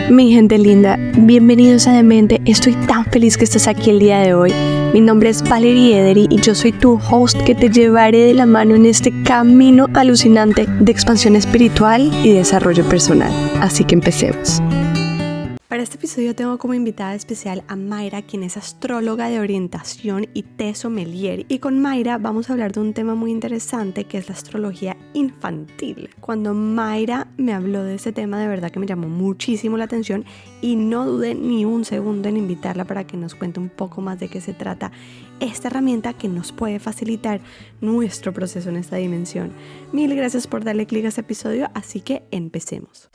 Mi gente linda, bienvenidos a Demente. Estoy tan feliz que estás aquí el día de hoy. Mi nombre es Valerie Ederi y yo soy tu host que te llevaré de la mano en este camino alucinante de expansión espiritual y desarrollo personal. Así que empecemos. Para este episodio tengo como invitada especial a Mayra, quien es astróloga de orientación y té sommelier. Y con Mayra vamos a hablar de un tema muy interesante que es la astrología infantil. Cuando Mayra me habló de ese tema, de verdad que me llamó muchísimo la atención y no dudé ni un segundo en invitarla para que nos cuente un poco más de qué se trata esta herramienta que nos puede facilitar nuestro proceso en esta dimensión. Mil gracias por darle clic a este episodio, así que empecemos.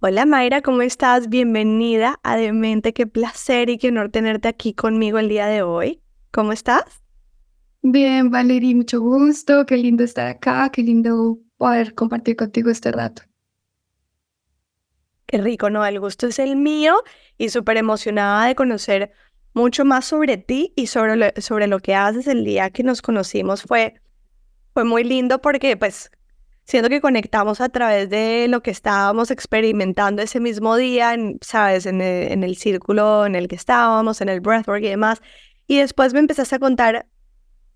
Hola Mayra, ¿cómo estás? Bienvenida a Demente, qué placer y qué honor tenerte aquí conmigo el día de hoy. ¿Cómo estás? Bien, Valerie, mucho gusto, qué lindo estar acá, qué lindo poder compartir contigo este rato. Qué rico, ¿no? El gusto es el mío y súper emocionada de conocer mucho más sobre ti y sobre lo que haces. El día que nos conocimos fue muy lindo porque pues siento que conectamos a través de lo que estábamos experimentando ese mismo día, ¿sabes? En el círculo en el que estábamos, en el breathwork y demás. Y después me empezaste a contar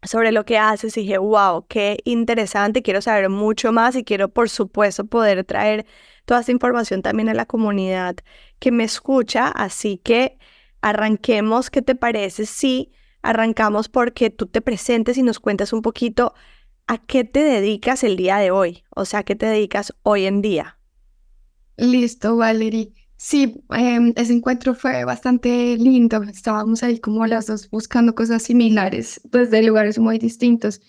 sobre lo que haces y dije, wow, qué interesante, quiero saber mucho más y quiero, por supuesto, poder traer toda esta información también a la comunidad que me escucha. Así que arranquemos, ¿qué te parece si arrancamos porque tú te presentes y nos cuentas un poquito a qué te dedicas el día de hoy? O sea, ¿a qué te dedicas hoy en día? Listo, Valerie. Sí, ese encuentro fue bastante lindo. Estábamos ahí como las dos buscando cosas similares, desde lugares muy distintos.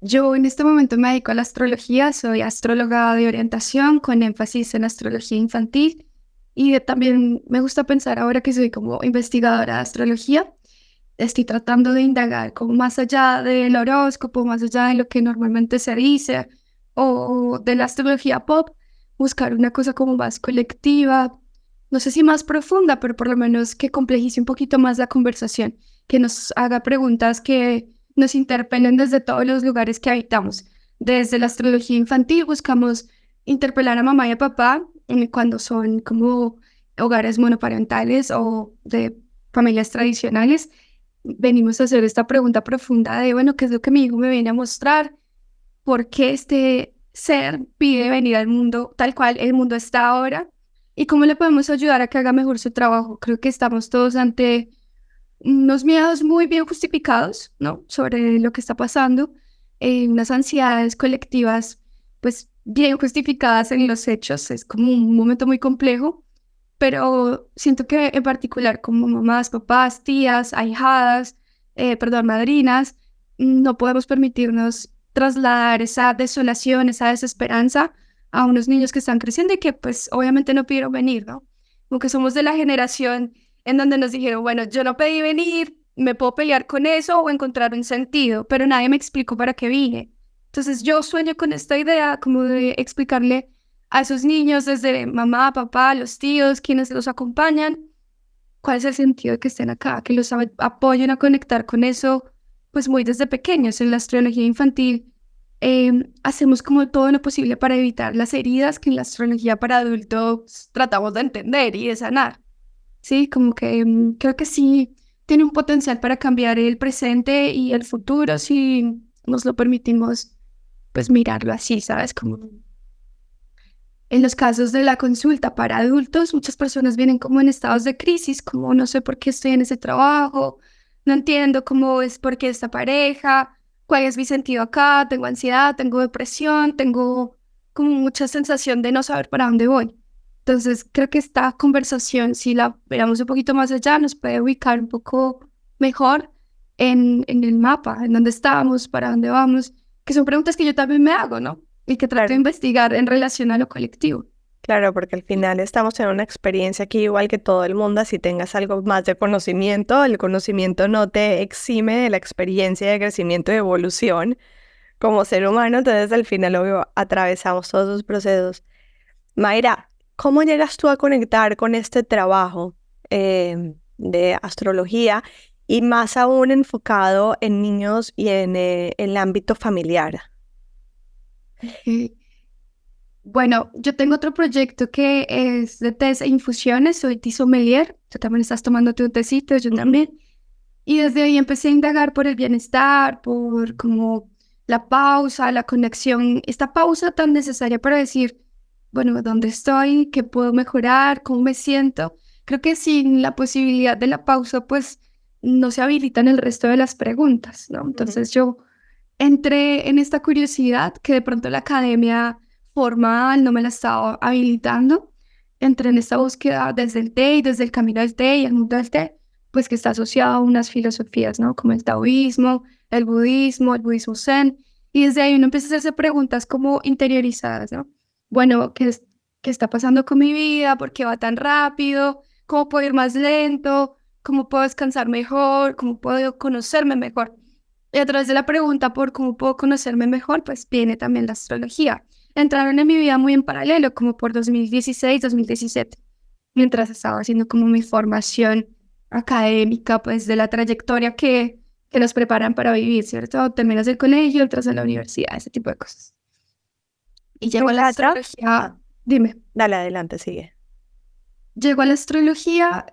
Yo en este momento me dedico a la astrología, soy astróloga de orientación con énfasis en astrología infantil y también me gusta pensar ahora que soy como investigadora de astrología. Estoy tratando de indagar como más allá del horóscopo, más allá de lo que normalmente se dice o de la astrología pop, buscar una cosa como más colectiva, no sé si más profunda, pero por lo menos que complejice un poquito más la conversación, que nos haga preguntas que nos interpelen desde todos los lugares que habitamos. Desde la astrología infantil buscamos interpelar a mamá y a papá cuando son como hogares monoparentales o de familias tradicionales. Venimos a hacer esta pregunta profunda de, bueno, ¿qué es lo que mi hijo me viene a mostrar? ¿Por qué este ser pide venir al mundo tal cual el mundo está ahora? ¿Y cómo le podemos ayudar a que haga mejor su trabajo? Creo que estamos todos ante unos miedos muy bien justificados, ¿no? Sobre lo que está pasando, unas ansiedades colectivas, pues bien justificadas en los hechos. Es como un momento muy complejo, pero siento que en particular como mamás, papás, tías, ahijadas, madrinas, no podemos permitirnos trasladar esa desolación, esa desesperanza a unos niños que están creciendo y que pues obviamente no pidieron venir, ¿no? Como que somos de la generación en donde nos dijeron, bueno, yo no pedí venir, me puedo pelear con eso o encontrar un sentido, pero nadie me explicó para qué vine. Entonces yo sueño con esta idea como de explicarle a esos niños, desde mamá, papá, los tíos, quienes los acompañan, cuál es el sentido de que estén acá, que los apoyen a conectar con eso, pues muy desde pequeños. En la astrología infantil hacemos como todo lo posible para evitar las heridas que en la astrología para adultos tratamos de entender y de sanar. Sí, como que creo que sí tiene un potencial para cambiar el presente y el futuro si nos lo permitimos, pues mirarlo así, ¿sabes? Como en los casos de la consulta para adultos, muchas personas vienen como en estados de crisis, como no sé por qué estoy en ese trabajo, no entiendo cómo es por qué esta pareja, cuál es mi sentido acá, tengo ansiedad, tengo depresión, tengo como mucha sensación de no saber para dónde voy. Entonces, creo que esta conversación, si la veamos un poquito más allá, nos puede ubicar un poco mejor en el mapa, en dónde estamos, para dónde vamos, que son preguntas que yo también me hago, ¿no? Y que trato de Claro. investigar en relación a lo colectivo. Claro, porque al final estamos en una experiencia aquí igual que todo el mundo, si tengas algo más de conocimiento, el conocimiento no te exime de la experiencia de crecimiento y evolución como ser humano, entonces al final obvio atravesamos todos los procesos. Mayra, ¿cómo llegas tú a conectar con este trabajo de astrología y más aún enfocado en niños y en el ámbito familiar? Eh, Bueno, yo tengo otro proyecto que es de tés e infusiones, soy tea sommelier, tú también estás tomando tu tecito, yo también. Y desde ahí empecé a indagar por el bienestar, por como la pausa, la conexión, esta pausa tan necesaria para decir, bueno, ¿dónde estoy? ¿Qué puedo mejorar? ¿Cómo me siento? Creo que sin la posibilidad de la pausa, pues no se habilitan el resto de las preguntas, ¿no? Entonces yo entré en esta curiosidad que de pronto la academia formal no me la estaba habilitando. Entré en esta búsqueda desde el té y desde el camino del té y el mundo del té, pues que está asociado a unas filosofías, ¿no? Como el taoísmo, el budismo zen. Y desde ahí uno empieza a hacerse preguntas como interiorizadas, ¿no? Bueno, ¿qué está pasando con mi vida? ¿Por qué va tan rápido? ¿Cómo puedo ir más lento? ¿Cómo puedo descansar mejor? ¿Cómo puedo conocerme mejor? Y a través de la pregunta por cómo puedo conocerme mejor, pues viene también la astrología. Entraron en mi vida muy en paralelo, como por 2016, 2017, mientras estaba haciendo como mi formación académica, pues de la trayectoria que nos preparan para vivir, ¿cierto? Terminas el colegio, entras a la universidad, ese tipo de cosas. Y llegó Me a la encanta. astrología, dime. Dale, adelante, sigue. Llegó a la astrología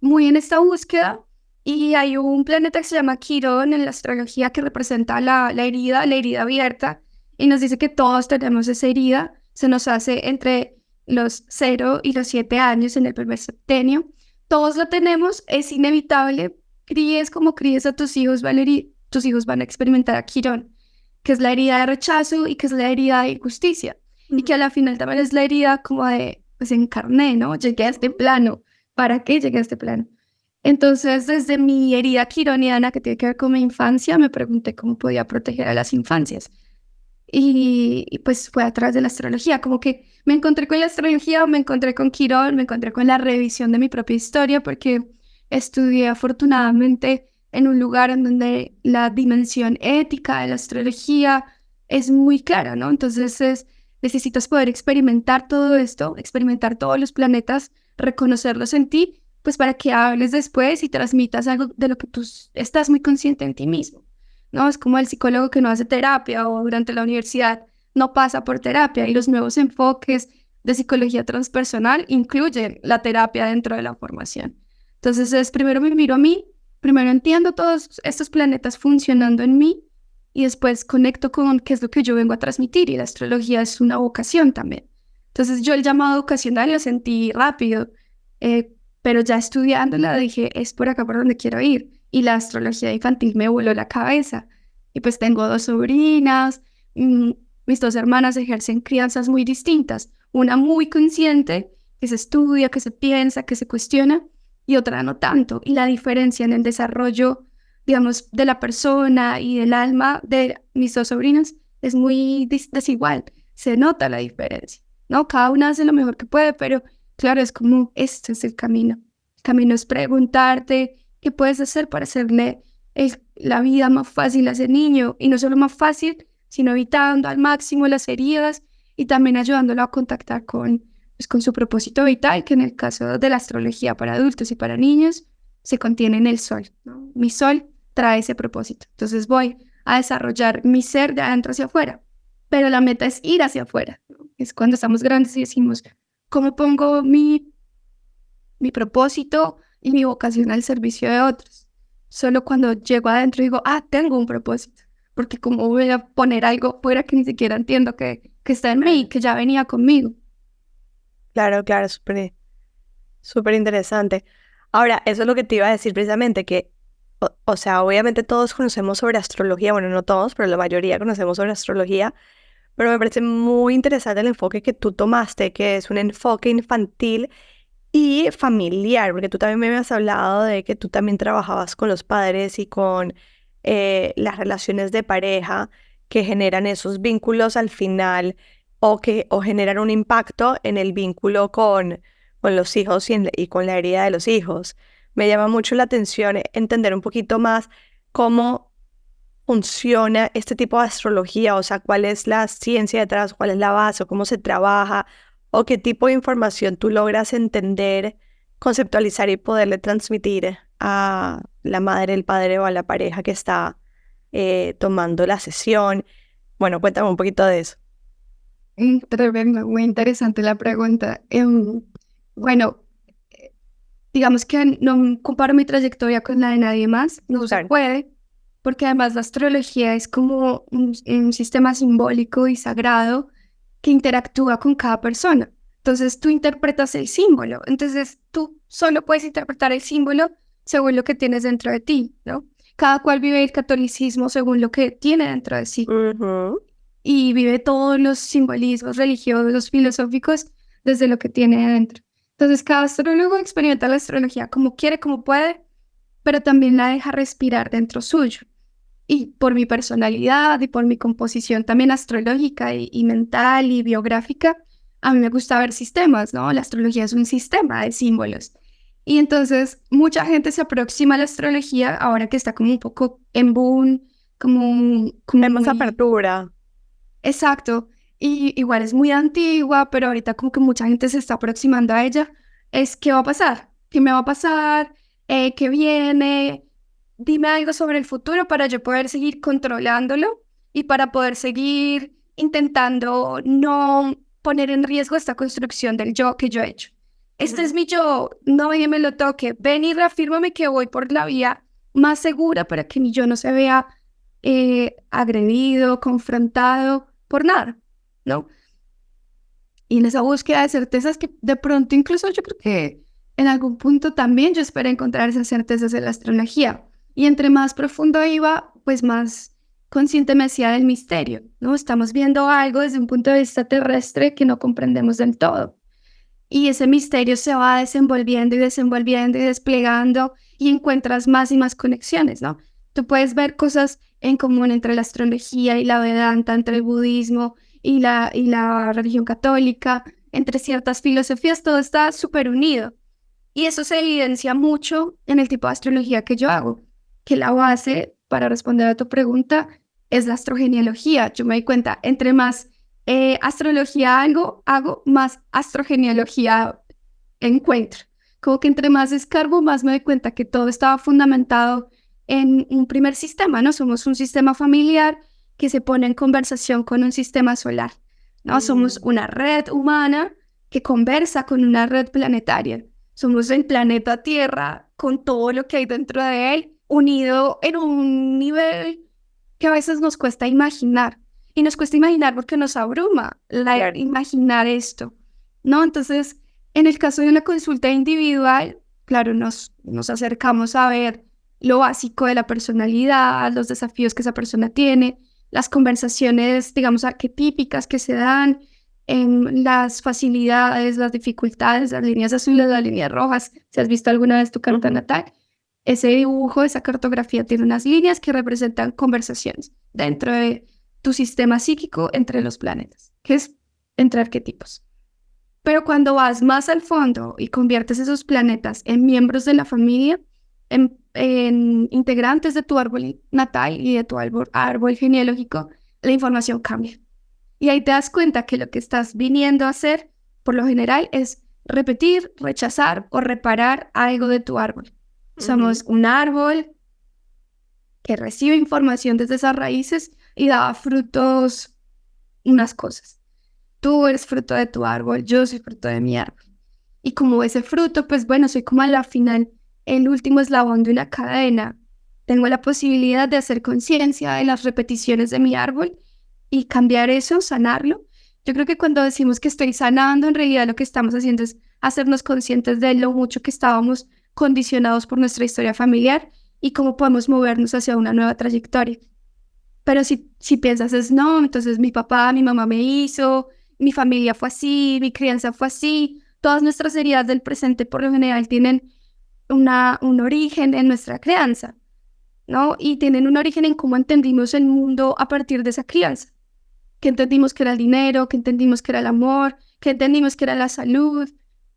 muy en esta búsqueda y hay un planeta que se llama Quirón en la astrología que representa la herida abierta y nos dice que todos tenemos esa herida, se nos hace entre los 0 y los 7 años en el primer septenio. Todos la tenemos, es inevitable, críes como críes a tus hijos, Valerie, tus hijos van a experimentar a Quirón, que es la herida de rechazo y que es la herida de injusticia y que a la final también es la herida como de pues encarné, ¿no? Llegué a este plano. ¿Para qué llegué a este plano? Entonces, desde mi herida quironiana, que tiene que ver con mi infancia, me pregunté cómo podía proteger a las infancias. Y pues fue a través de la astrología, como que me encontré con la astrología, me encontré con Quirón, me encontré con la revisión de mi propia historia, porque estudié afortunadamente en un lugar en donde la dimensión ética de la astrología es muy clara, ¿no? Entonces necesitas poder experimentar todo esto, experimentar todos los planetas, reconocerlos en ti, pues para que hables después y transmitas algo de lo que tú estás muy consciente en ti mismo. ¿No? Es como el psicólogo que no hace terapia o durante la universidad no pasa por terapia y los nuevos enfoques de psicología transpersonal incluyen la terapia dentro de la formación. Entonces primero me miro a mí, primero entiendo todos estos planetas funcionando en mí y después conecto con qué es lo que yo vengo a transmitir y la astrología es una vocación también. Entonces yo el llamado vocacional lo sentí rápido, pero ya estudiándola dije, es por acá por donde quiero ir y la astrología infantil me voló la cabeza. Y pues tengo dos sobrinas, mis dos hermanas ejercen crianzas muy distintas, una muy consciente, que se estudia, que se piensa, que se cuestiona, y otra no tanto. Y la diferencia en el desarrollo, digamos, de la persona y del alma de mis dos sobrinas es muy desigual. Se nota la diferencia, ¿no? Cada una hace lo mejor que puede, pero claro, es como, este es el camino. El camino es preguntarte, ¿qué puedes hacer para hacerle la vida más fácil a ese niño? Y no solo más fácil, sino evitando al máximo las heridas y también ayudándolo a contactar pues, con su propósito vital, que en el caso de la astrología para adultos y para niños se contiene en el sol, ¿no? Mi sol trae ese propósito. Entonces voy a desarrollar mi ser de adentro hacia afuera, pero la meta es ir hacia afuera, ¿no? Es cuando estamos grandes y decimos, ¿cómo pongo mi propósito y mi vocación al servicio de otros? Solo cuando llego adentro digo, tengo un propósito, porque como voy a poner algo fuera que ni siquiera entiendo que está en mí, que ya venía conmigo. Claro, claro, súper, súper interesante. Ahora, eso es lo que te iba a decir precisamente, que, o sea, obviamente todos conocemos sobre astrología, bueno, no todos, pero la mayoría conocemos sobre astrología, pero me parece muy interesante el enfoque que tú tomaste, que es un enfoque infantil y familiar, porque tú también me habías hablado de que tú también trabajabas con los padres y con las relaciones de pareja que generan esos vínculos al final o generan un impacto en el vínculo con los hijos y con la herida de los hijos. Me llama mucho la atención entender un poquito más cómo funciona este tipo de astrología, o sea, cuál es la ciencia detrás, cuál es la base, o cómo se trabaja, o qué tipo de información tú logras entender, conceptualizar y poderle transmitir a la madre, el padre o a la pareja que está tomando la sesión. Bueno, cuéntame un poquito de eso. Tremendo, muy interesante la pregunta. Bueno, digamos que no comparo mi trayectoria con la de nadie más, no se Claro. puede, porque además la astrología es como un sistema simbólico y sagrado que interactúa con cada persona. Entonces tú interpretas el símbolo, entonces tú solo puedes interpretar el símbolo según lo que tienes dentro de ti, ¿no? Cada cual vive el catolicismo según lo que tiene dentro de sí Ujú. y vive todos los simbolismos religiosos, filosóficos, desde lo que tiene adentro. Entonces, cada astrólogo experimenta la astrología como quiere, como puede, pero también la deja respirar dentro suyo. Y por mi personalidad y por mi composición también astrológica y mental y biográfica, a mí me gusta ver sistemas, ¿no? La astrología es un sistema de símbolos. Y entonces mucha gente se aproxima a la astrología ahora que está como un poco en boom, como Tenemos muy. apertura. Exacto, y igual es muy antigua, pero ahorita como que mucha gente se está aproximando a ella. Es ¿qué va a pasar? ¿Qué me va a pasar? ¿Qué viene? Dime algo sobre el futuro para yo poder seguir controlándolo y para poder seguir intentando no poner en riesgo esta construcción del yo que yo he hecho. Este es mi yo, no nadie me lo toque. Ven y reafírmame que voy por la vía más segura para que mi yo no se vea agredido, confrontado por nada, ¿no? Y en esa búsqueda de certezas que de pronto incluso yo creo que en algún punto también yo esperé encontrar esas certezas en la astrología. Y entre más profundo iba, pues más consciente me hacía del misterio, ¿no? Estamos viendo algo desde un punto de vista terrestre que no comprendemos del todo. Y ese misterio se va desenvolviendo y desenvolviendo y desplegando y encuentras más y más conexiones, ¿no? Tú puedes ver cosas en común entre la astrología y la Vedanta, entre el budismo y la religión católica, entre ciertas filosofías, todo está súper unido. Y eso se evidencia mucho en el tipo de astrología que yo hago, que la base, para responder a tu pregunta, es la astrogenealogía. Yo me doy cuenta, entre más astrología hago, más astrogenealogía encuentro. Como que entre más escarbo, más me doy cuenta que todo estaba fundamentado en un primer sistema, ¿no? Somos un sistema familiar que se pone en conversación con un sistema solar, ¿no? Somos una red humana que conversa con una red planetaria. Somos el planeta Tierra con todo lo que hay dentro de él, unido en un nivel que a veces nos cuesta imaginar. Y nos cuesta imaginar porque nos abruma Claro. imaginar esto, ¿no? Entonces, en el caso de una consulta individual, claro, nos acercamos a ver lo básico de la personalidad, los desafíos que esa persona tiene, las conversaciones, digamos, arquetípicas que se dan, las facilidades, las dificultades, las líneas azules, las líneas rojas. Si has visto alguna vez tu carta natal, ese dibujo, esa cartografía tiene unas líneas que representan conversaciones dentro de tu sistema psíquico entre los planetas, que es entre arquetipos. Pero cuando vas más al fondo y conviertes esos planetas en miembros de la familia, en integrantes de tu árbol natal y de tu árbol genealógico, la información cambia. Y ahí te das cuenta que lo que estás viniendo a hacer, por lo general, es repetir, rechazar o reparar algo de tu árbol. Somos un árbol que recibe información desde esas raíces y da frutos, unas cosas. Tú eres fruto de tu árbol, yo soy fruto de mi árbol. Y como ese fruto, pues bueno, soy como a la final, el último eslabón de una cadena. Tengo la posibilidad de hacer conciencia de las repeticiones de mi árbol y cambiar eso, sanarlo. Yo creo que cuando decimos que estoy sanando, en realidad lo que estamos haciendo es hacernos conscientes de lo mucho que estábamos condicionados por nuestra historia familiar y cómo podemos movernos hacia una nueva trayectoria. Pero si piensas es no, entonces mi papá, mi mamá me hizo, mi familia fue así, mi crianza fue así, todas nuestras heridas del presente por lo general tienen un origen en nuestra crianza, ¿no? Y tienen un origen en cómo entendimos el mundo a partir de esa crianza. Que entendimos que era el dinero, que entendimos que era el amor, que entendimos que era la salud,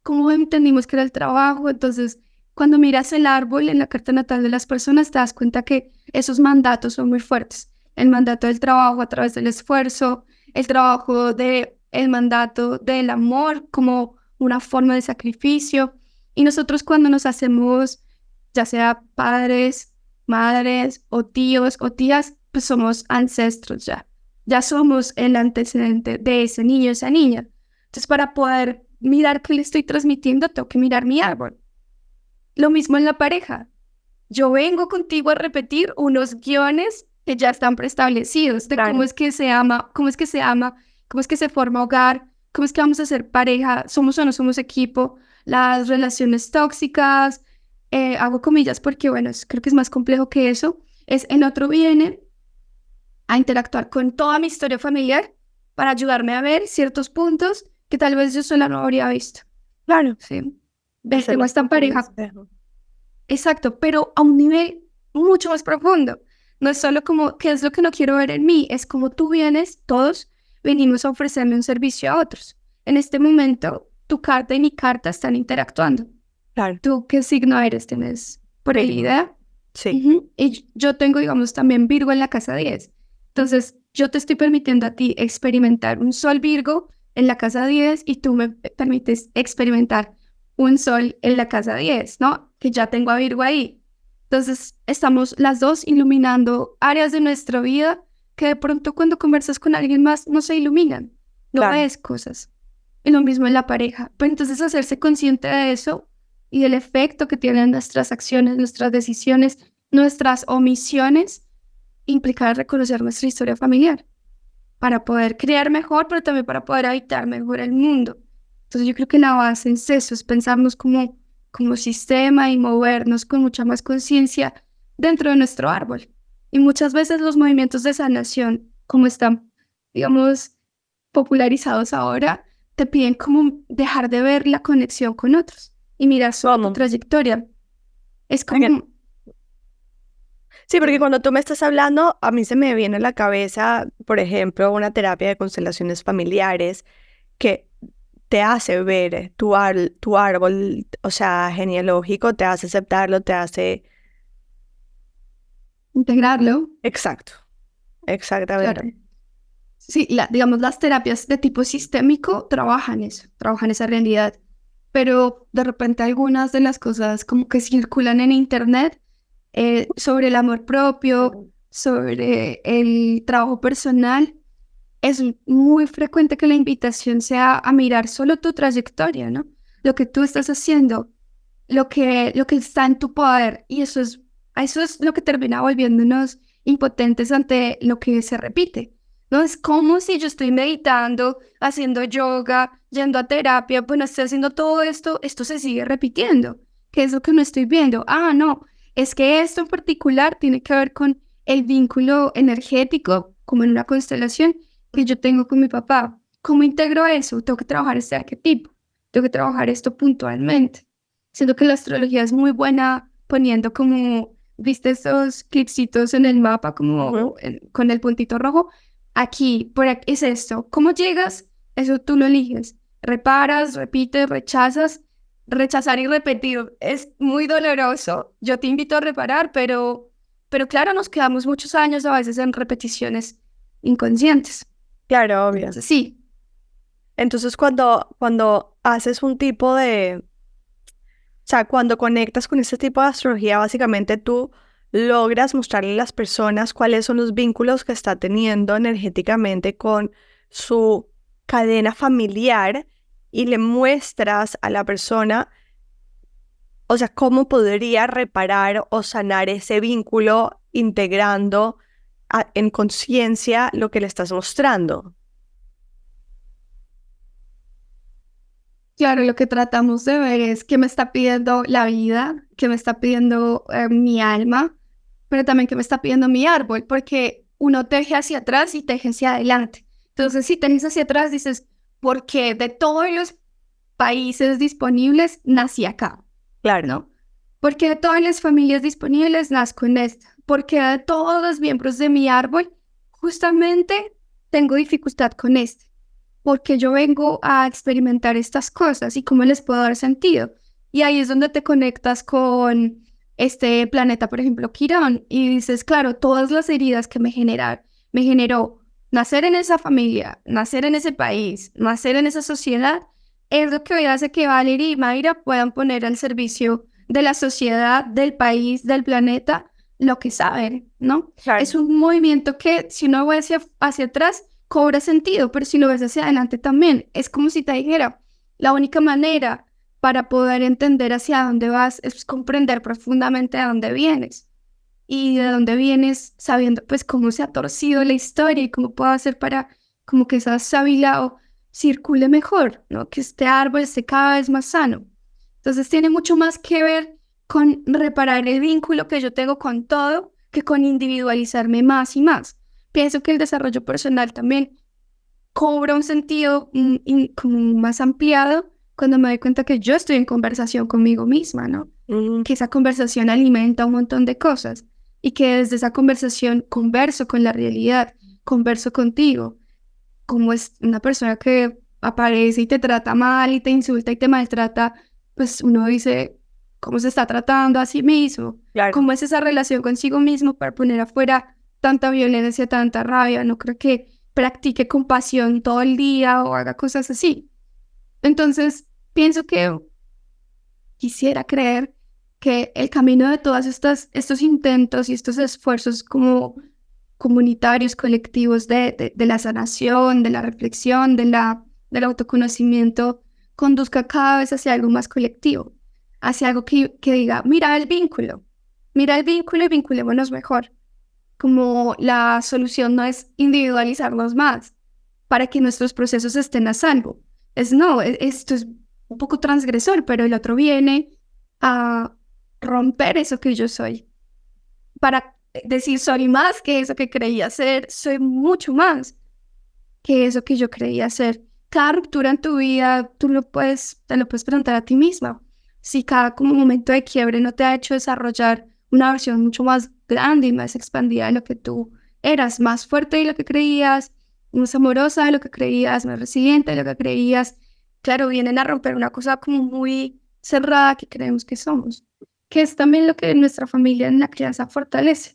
cómo entendimos que era el trabajo. Entonces, cuando miras el árbol en la carta natal de las personas, te das cuenta que esos mandatos son muy fuertes. El mandato del trabajo a través del esfuerzo, el mandato del amor como una forma de sacrificio. Y nosotros cuando nos hacemos, ya sea padres, madres o tíos o tías, pues somos ancestros ya. ya somos el antecedente de ese niño, esa niña. Entonces, para poder mirar qué le estoy transmitiendo, tengo que mirar mi árbol. Lo mismo en la pareja. Yo vengo contigo a repetir unos guiones que ya están preestablecidos de cómo es que se ama, cómo es que se ama, cómo es que se forma hogar, cómo es que vamos a ser pareja, somos o no somos equipo, las relaciones tóxicas, hago comillas porque, bueno, creo que es más complejo que eso, es el otro viene a interactuar con toda mi historia familiar para ayudarme a ver ciertos puntos que tal vez yo sola no habría visto. Claro. Sí. Tengo esta pareja. Espejo. Exacto, pero a un nivel mucho más profundo. No es solo como, ¿qué es lo que no quiero ver en mí? Es como tú vienes, todos venimos a ofrecerle un servicio a otros. En este momento, tu carta y mi carta están interactuando. Claro. ¿Tú qué signo eres? ¿Tienes por ahí idea? Sí. Y yo tengo, digamos, también Virgo en la casa 10. Entonces, yo te estoy permitiendo a ti experimentar un sol Virgo en la casa 10 y tú me permites experimentar un sol en la casa 10, ¿no? Que ya tengo a Virgo ahí. Entonces, estamos las dos iluminando áreas de nuestra vida que de pronto cuando conversas con alguien más no se iluminan, no Claro. ves cosas. Y lo mismo en la pareja. Pero entonces hacerse consciente de eso y del efecto que tienen nuestras acciones, nuestras decisiones, nuestras omisiones, implica reconocer nuestra historia familiar para poder crear mejor, pero también para poder habitar mejor el mundo. Entonces yo creo que la base es eso, es pensarnos como sistema y movernos con mucha más conciencia dentro de nuestro árbol. Y muchas veces los movimientos de sanación, como están, digamos, popularizados ahora, te piden como dejar de ver la conexión con otros y mirar solo tu trayectoria. Es como... Sí, porque cuando tú me estás hablando, a mí se me viene a la cabeza, por ejemplo, una terapia de constelaciones familiares que te hace ver tu árbol, o sea, genealógico, te hace aceptarlo, te hace... integrarlo. Exacto, exactamente. Claro. Sí, digamos, las terapias de tipo sistémico trabajan eso, trabajan esa realidad, pero de repente algunas de las cosas como que circulan en internet sobre el amor propio, sobre el trabajo personal, es muy frecuente que la invitación sea a mirar solo tu trayectoria, ¿no? Lo que tú estás haciendo, lo que está en tu poder, y eso es lo que termina volviéndonos impotentes ante lo que se repite. No es como si yo estoy meditando, haciendo yoga, yendo a terapia, bueno, estoy haciendo todo esto, esto se sigue repitiendo. ¿Qué es lo que no estoy viendo? Ah, no, es que esto en particular tiene que ver con el vínculo energético, como en una constelación, que yo tengo con mi papá. ¿Cómo integro eso? Tengo que trabajar este arquetipo, tengo que trabajar esto puntualmente. Siento que la astrología es muy buena poniendo como, ¿viste esos clipsitos en el mapa como con el puntito rojo? Aquí, por aquí es esto. ¿Cómo llegas? Eso tú lo eliges. Reparas, repites, rechazas. Rechazar y repetir es muy doloroso. Yo te invito a reparar, pero claro, nos quedamos muchos años a veces en repeticiones inconscientes. Claro, obvio. Entonces, sí. Entonces, cuando haces un tipo de... O sea, cuando conectas con este tipo de astrología, básicamente tú logras mostrarle a las personas cuáles son los vínculos que está teniendo energéticamente con su cadena familiar y le muestras a la persona, o sea, cómo podría reparar o sanar ese vínculo integrando en conciencia lo que le estás mostrando. Claro, lo que tratamos de ver es qué me está pidiendo la vida, qué me está pidiendo mi alma, pero también qué me está pidiendo mi árbol, porque uno teje hacia atrás y teje hacia adelante. Entonces, si tejes hacia atrás, dices, porque de todos los países disponibles, nací acá, Claro. ¿no? Porque de todas las familias disponibles, nazco en esta. Porque de todos los miembros de mi árbol, justamente tengo dificultad con este. Porque yo vengo a experimentar estas cosas y cómo les puedo dar sentido. Y ahí es donde te conectas con este planeta, por ejemplo, Quirón, y dices, claro, todas las heridas que me generó nacer en esa familia, nacer en ese país, nacer en esa sociedad, es lo que hoy hace que Valerie y Mayra puedan poner al servicio de la sociedad, del país, del planeta, lo que saben, ¿no? Claro. Es un movimiento que si uno va hacia atrás, cobra sentido, pero si lo ves hacia adelante también, es como si te dijera, la única manera para poder entender hacia dónde vas es comprender profundamente de dónde vienes y de dónde vienes sabiendo pues cómo se ha torcido la historia y cómo puedo hacer para como que esa sábila circule mejor, ¿no? Que este árbol esté cada vez más sano. Entonces tiene mucho más que ver con reparar el vínculo que yo tengo con todo que con individualizarme más y más. Pienso que el desarrollo personal también cobra un sentido como más ampliado cuando me doy cuenta que yo estoy en conversación conmigo misma, ¿no? Que esa conversación alimenta un montón de cosas y que desde esa conversación converso con la realidad, converso contigo, como es una persona que aparece y te trata mal y te insulta y te maltrata, pues uno dice, ¿cómo se está tratando a sí mismo? Claro. ¿Cómo es esa relación consigo mismo para poner afuera tanta violencia, tanta rabia? No creo que practique compasión todo el día o haga cosas así. Entonces, pienso que quisiera creer que el camino de todos estos intentos y estos esfuerzos como comunitarios, colectivos de la sanación, de la reflexión, del autoconocimiento, conduzca cada vez hacia algo más colectivo, hacia algo que diga, mira el vínculo y vinculémonos mejor. Como la solución no es individualizarnos más para que nuestros procesos estén a salvo. Esto es un poco transgresor, pero el otro viene a romper eso que yo soy, para decir soy más que eso que creía ser, soy mucho más que eso que yo creía ser. Cada ruptura en tu vida, te lo puedes preguntar a ti misma. Si cada como momento de quiebre no te ha hecho desarrollar una versión mucho más grande y más expandida de lo que tú eras, más fuerte de lo que creías, más amorosa de lo que creías, más resiliente de lo que creías, claro, vienen a romper una cosa como muy cerrada que creemos que somos, que es también lo que nuestra familia en la crianza fortalece.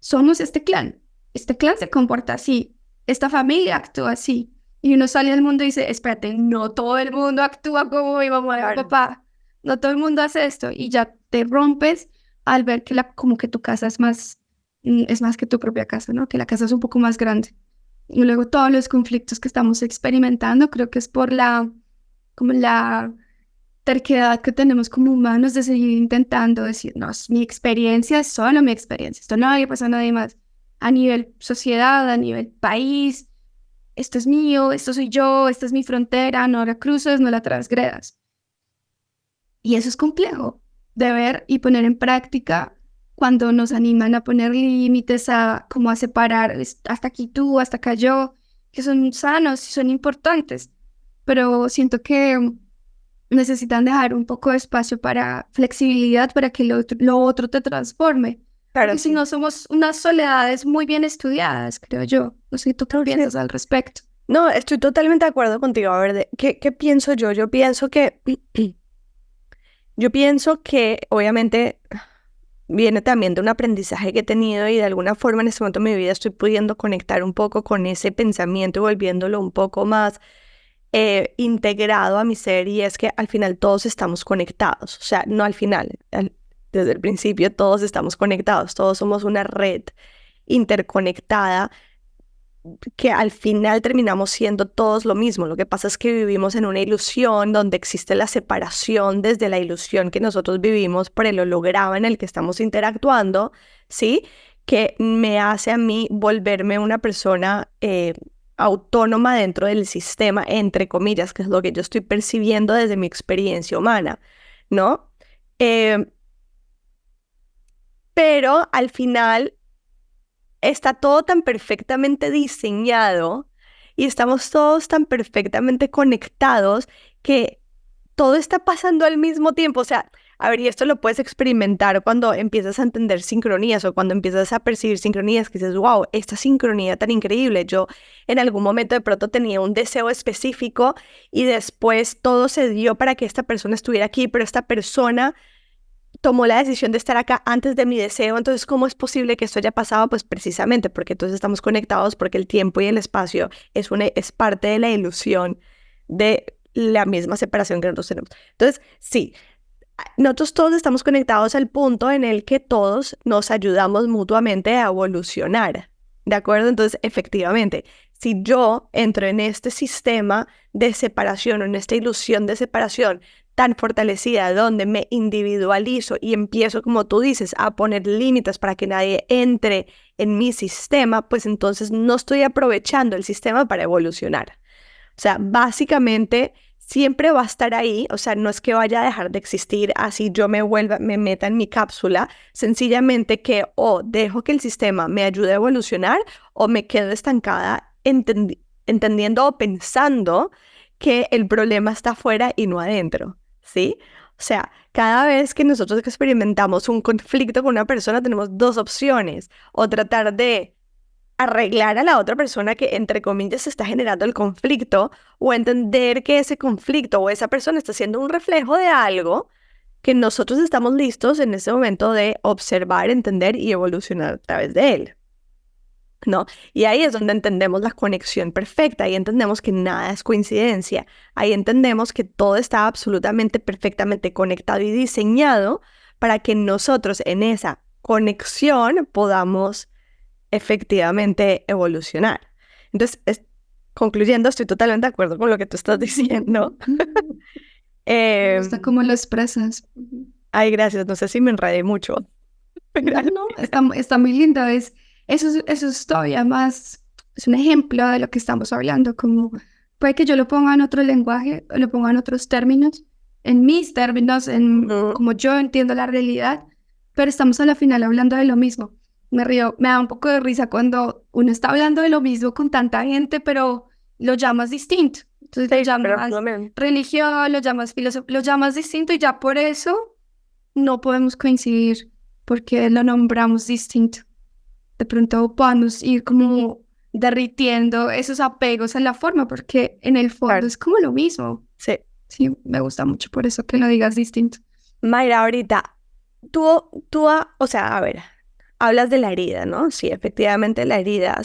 Somos este clan se comporta así, esta familia actúa así, y uno sale al mundo y dice, espérate, no todo el mundo actúa como mi mamá y mi papá, no todo el mundo hace esto, y ya te rompes al ver que como que tu casa es más que tu propia casa, ¿no? Que la casa es un poco más grande. Y luego todos los conflictos que estamos experimentando, creo que es por como la terquedad que tenemos como humanos de seguir intentando decir, no, mi experiencia es solo mi experiencia, esto no le pasa a nadie más, a nivel sociedad, a nivel país, esto es mío, esto soy yo, esta es mi frontera, no la cruces, no la transgredas. Y eso es complejo de ver y poner en práctica cuando nos animan a poner límites, como a separar hasta aquí tú, hasta acá yo, que son sanos y son importantes, pero siento que necesitan dejar un poco de espacio para flexibilidad para que lo otro te transforme. Claro, Porque si no somos unas soledades muy bien estudiadas, creo yo. No sé, ¿tú qué piensas al respecto? No, estoy totalmente de acuerdo contigo. A ver, ¿qué pienso yo? Yo pienso que obviamente viene también de un aprendizaje que he tenido y de alguna forma en este momento de mi vida estoy pudiendo conectar un poco con ese pensamiento y volviéndolo un poco más integrado a mi ser, y es que al final todos estamos conectados. O sea, no al final, desde el principio todos estamos conectados, todos somos una red interconectada que al final terminamos siendo todos lo mismo. Lo que pasa es que vivimos en una ilusión donde existe la separación desde la ilusión que nosotros vivimos por el holograma en el que estamos interactuando, ¿sí? Que me hace a mí volverme una persona autónoma dentro del sistema, entre comillas, que es lo que yo estoy percibiendo desde mi experiencia humana, ¿no? Pero al final está todo tan perfectamente diseñado y estamos todos tan perfectamente conectados que todo está pasando al mismo tiempo. O sea, a ver, y esto lo puedes experimentar cuando empiezas a entender sincronías o cuando empiezas a percibir sincronías, que dices, wow, esta sincronía tan increíble. Yo en algún momento de pronto tenía un deseo específico y después todo se dio para que esta persona estuviera aquí, pero esta persona tomó la decisión de estar acá antes de mi deseo. Entonces, ¿cómo es posible que esto haya pasado? Pues precisamente porque entonces estamos conectados, porque el tiempo y el espacio es parte de la ilusión de la misma separación que nosotros tenemos. Entonces, sí, nosotros todos estamos conectados al punto en el que todos nos ayudamos mutuamente a evolucionar, ¿de acuerdo? Entonces, efectivamente, si yo entro en este sistema de separación o en esta ilusión de separación tan fortalecida donde me individualizo y empiezo, como tú dices, a poner límites para que nadie entre en mi sistema, pues entonces no estoy aprovechando el sistema para evolucionar. O sea, básicamente siempre va a estar ahí, o sea, no es que vaya a dejar de existir así yo me meta en mi cápsula, sencillamente que o dejo que el sistema me ayude a evolucionar o me quedo estancada entendiendo o pensando que el problema está afuera y no adentro, ¿sí? O sea, cada vez que nosotros experimentamos un conflicto con una persona tenemos dos opciones, o tratar de arreglar a la otra persona que, entre comillas, está generando el conflicto, o entender que ese conflicto o esa persona está siendo un reflejo de algo que nosotros estamos listos en ese momento de observar, entender y evolucionar a través de él, ¿no? Y ahí es donde entendemos la conexión perfecta, ahí entendemos que nada es coincidencia, ahí entendemos que todo está absolutamente perfectamente conectado y diseñado para que nosotros en esa conexión podamos efectivamente evolucionar. Entonces, concluyendo, estoy totalmente de acuerdo con lo que tú estás diciendo. Me gusta cómo lo expresas. Ay, gracias, no sé si me enredé mucho. No, está muy lindo. Eso es todavía más, es un ejemplo de lo que estamos hablando, como puede que yo lo ponga en otro lenguaje, o lo ponga en otros términos, en mis términos, en como yo entiendo la realidad, pero estamos a la final hablando de lo mismo. Me río, me da un poco de risa cuando uno está hablando de lo mismo con tanta gente, pero lo llamas distinto. Entonces lo llamas religión, lo llamas filosofía, lo llamas distinto y ya por eso no podemos coincidir porque lo nombramos distinto. De pronto podamos ir como derritiendo esos apegos en la forma, porque en el fondo es como lo mismo. Sí. Sí, me gusta mucho por eso que lo digas distinto. Mayra, ahorita, o sea, a ver, hablas de la herida, ¿no? Sí, efectivamente la herida,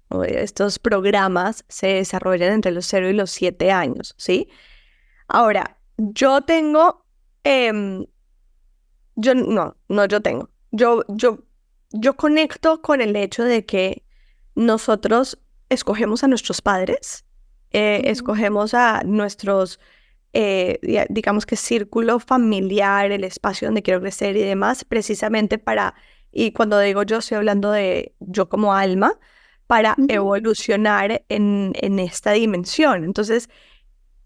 o estos programas se desarrollan entre los 0 y los 7 años, ¿sí? Ahora, yo tengo, yo conecto con el hecho de que nosotros escogemos a nuestros padres, escogemos a nuestros, digamos que círculo familiar, el espacio donde quiero crecer y demás, precisamente para, y cuando digo yo estoy hablando de yo como alma, para evolucionar en esta dimensión. Entonces,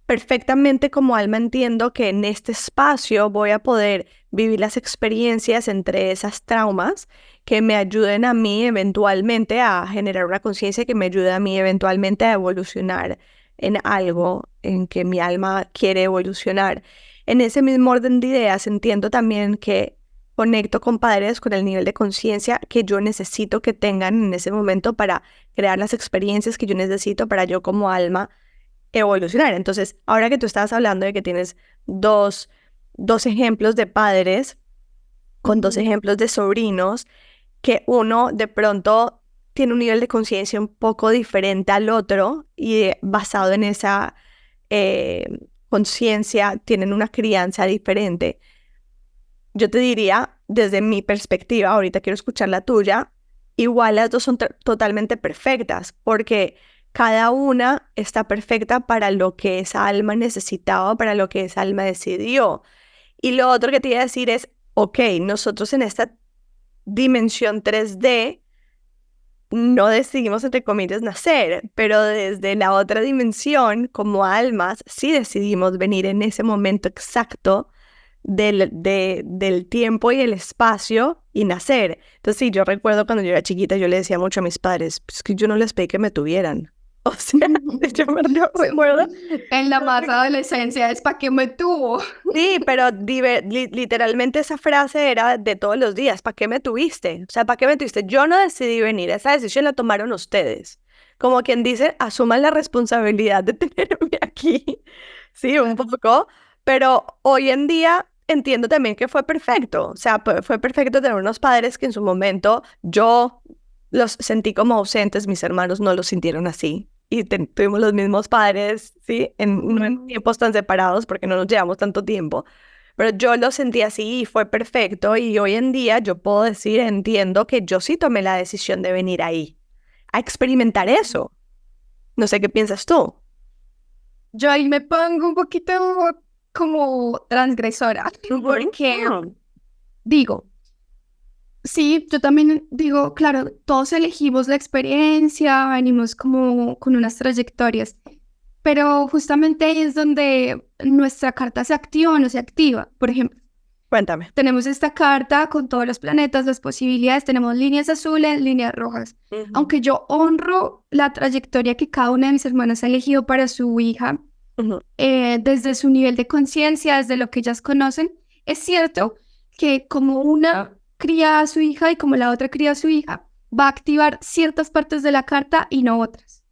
perfectamente como alma entiendo que en este espacio voy a poder vivir las experiencias entre esas traumas que me ayuden a mí eventualmente a generar una conciencia que me ayude a mí eventualmente a evolucionar en algo en que mi alma quiere evolucionar. En ese mismo orden de ideas entiendo también que conecto con padres con el nivel de conciencia que yo necesito que tengan en ese momento para crear las experiencias que yo necesito para yo como alma evolucionar. Entonces, ahora que tú estabas hablando de que tienes dos ejemplos de padres con dos ejemplos de sobrinos, que uno de pronto tiene un nivel de conciencia un poco diferente al otro y basado en esa conciencia tienen una crianza diferente. Yo te diría, desde mi perspectiva, ahorita quiero escuchar la tuya, igual las dos son totalmente perfectas, porque cada una está perfecta para lo que esa alma necesitaba, para lo que esa alma decidió. Y lo otro que te iba a decir es, ok, nosotros en esta dimensión 3D no decidimos, entre comillas, nacer, pero desde la otra dimensión, como almas, sí decidimos venir en ese momento exacto del tiempo y el espacio y nacer. Entonces, sí, yo recuerdo cuando yo era chiquita, yo le decía mucho a mis padres, pues que yo no les pedí que me tuvieran. O sea, yo me recuerdo. En la más adolescencia es ¿para qué me tuvo? Sí, pero literalmente esa frase era de todos los días. ¿Para qué me tuviste? O sea, ¿para qué me tuviste? Yo no decidí venir. Esa decisión la tomaron ustedes. Como quien dice, asuman la responsabilidad de tenerme aquí. Sí, un poco. Pero hoy en día entiendo también que fue perfecto. O sea, fue perfecto tener unos padres que en su momento yo los sentí como ausentes. Mis hermanos no los sintieron así. y tuvimos los mismos padres, ¿sí? No en tiempos tan separados porque no nos llevamos tanto tiempo, pero yo lo sentí así y fue perfecto y hoy en día yo puedo decir, entiendo que yo sí tomé la decisión de venir ahí, a experimentar eso. No sé qué piensas tú. Yo ahí me pongo un poquito como transgresora, porque digo, sí, yo también digo, claro, todos elegimos la experiencia, venimos como con unas trayectorias, pero justamente ahí es donde nuestra carta se activa o no se activa. Por ejemplo, Cuéntame. tenemos esta carta con todos los planetas, las posibilidades, tenemos líneas azules, líneas rojas. Aunque yo honro la trayectoria que cada una de mis hermanas ha elegido para su hija, desde su nivel de conciencia, desde lo que ellas conocen, es cierto que como una cría a su hija y como la otra cría a su hija, va a activar ciertas partes de la carta y no otras.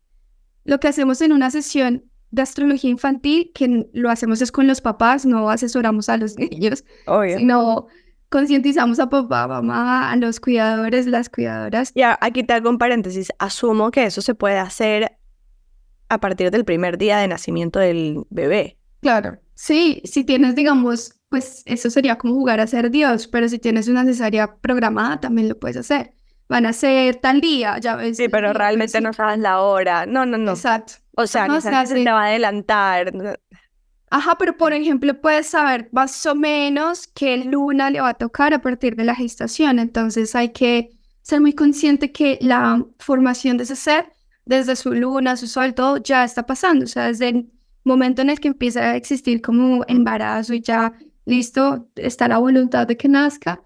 Lo que hacemos en una sesión de astrología infantil, que lo hacemos es con los papás, no asesoramos a los niños, Obvio. sino concientizamos a papá, mamá, a los cuidadores, las cuidadoras. Ya, aquí te hago un paréntesis. Asumo que eso se puede hacer a partir del primer día de nacimiento del bebé. Claro, sí, si tienes, digamos, pues eso sería como jugar a ser Dios, pero si tienes una cesárea programada, también lo puedes hacer. Van a ser tal día, ya ves. Sí, pero realmente sí. no sabes la hora. No. Exacto. O sea, Ajá, quizás se te va a adelantar. Ajá, pero por ejemplo, puedes saber más o menos qué luna le va a tocar a partir de la gestación. Entonces hay que ser muy consciente que la formación de ese ser, desde su luna, su sol, todo ya está pasando. O sea, desde el momento en el que empieza a existir como embarazo y ya listo, está la voluntad de que nazca,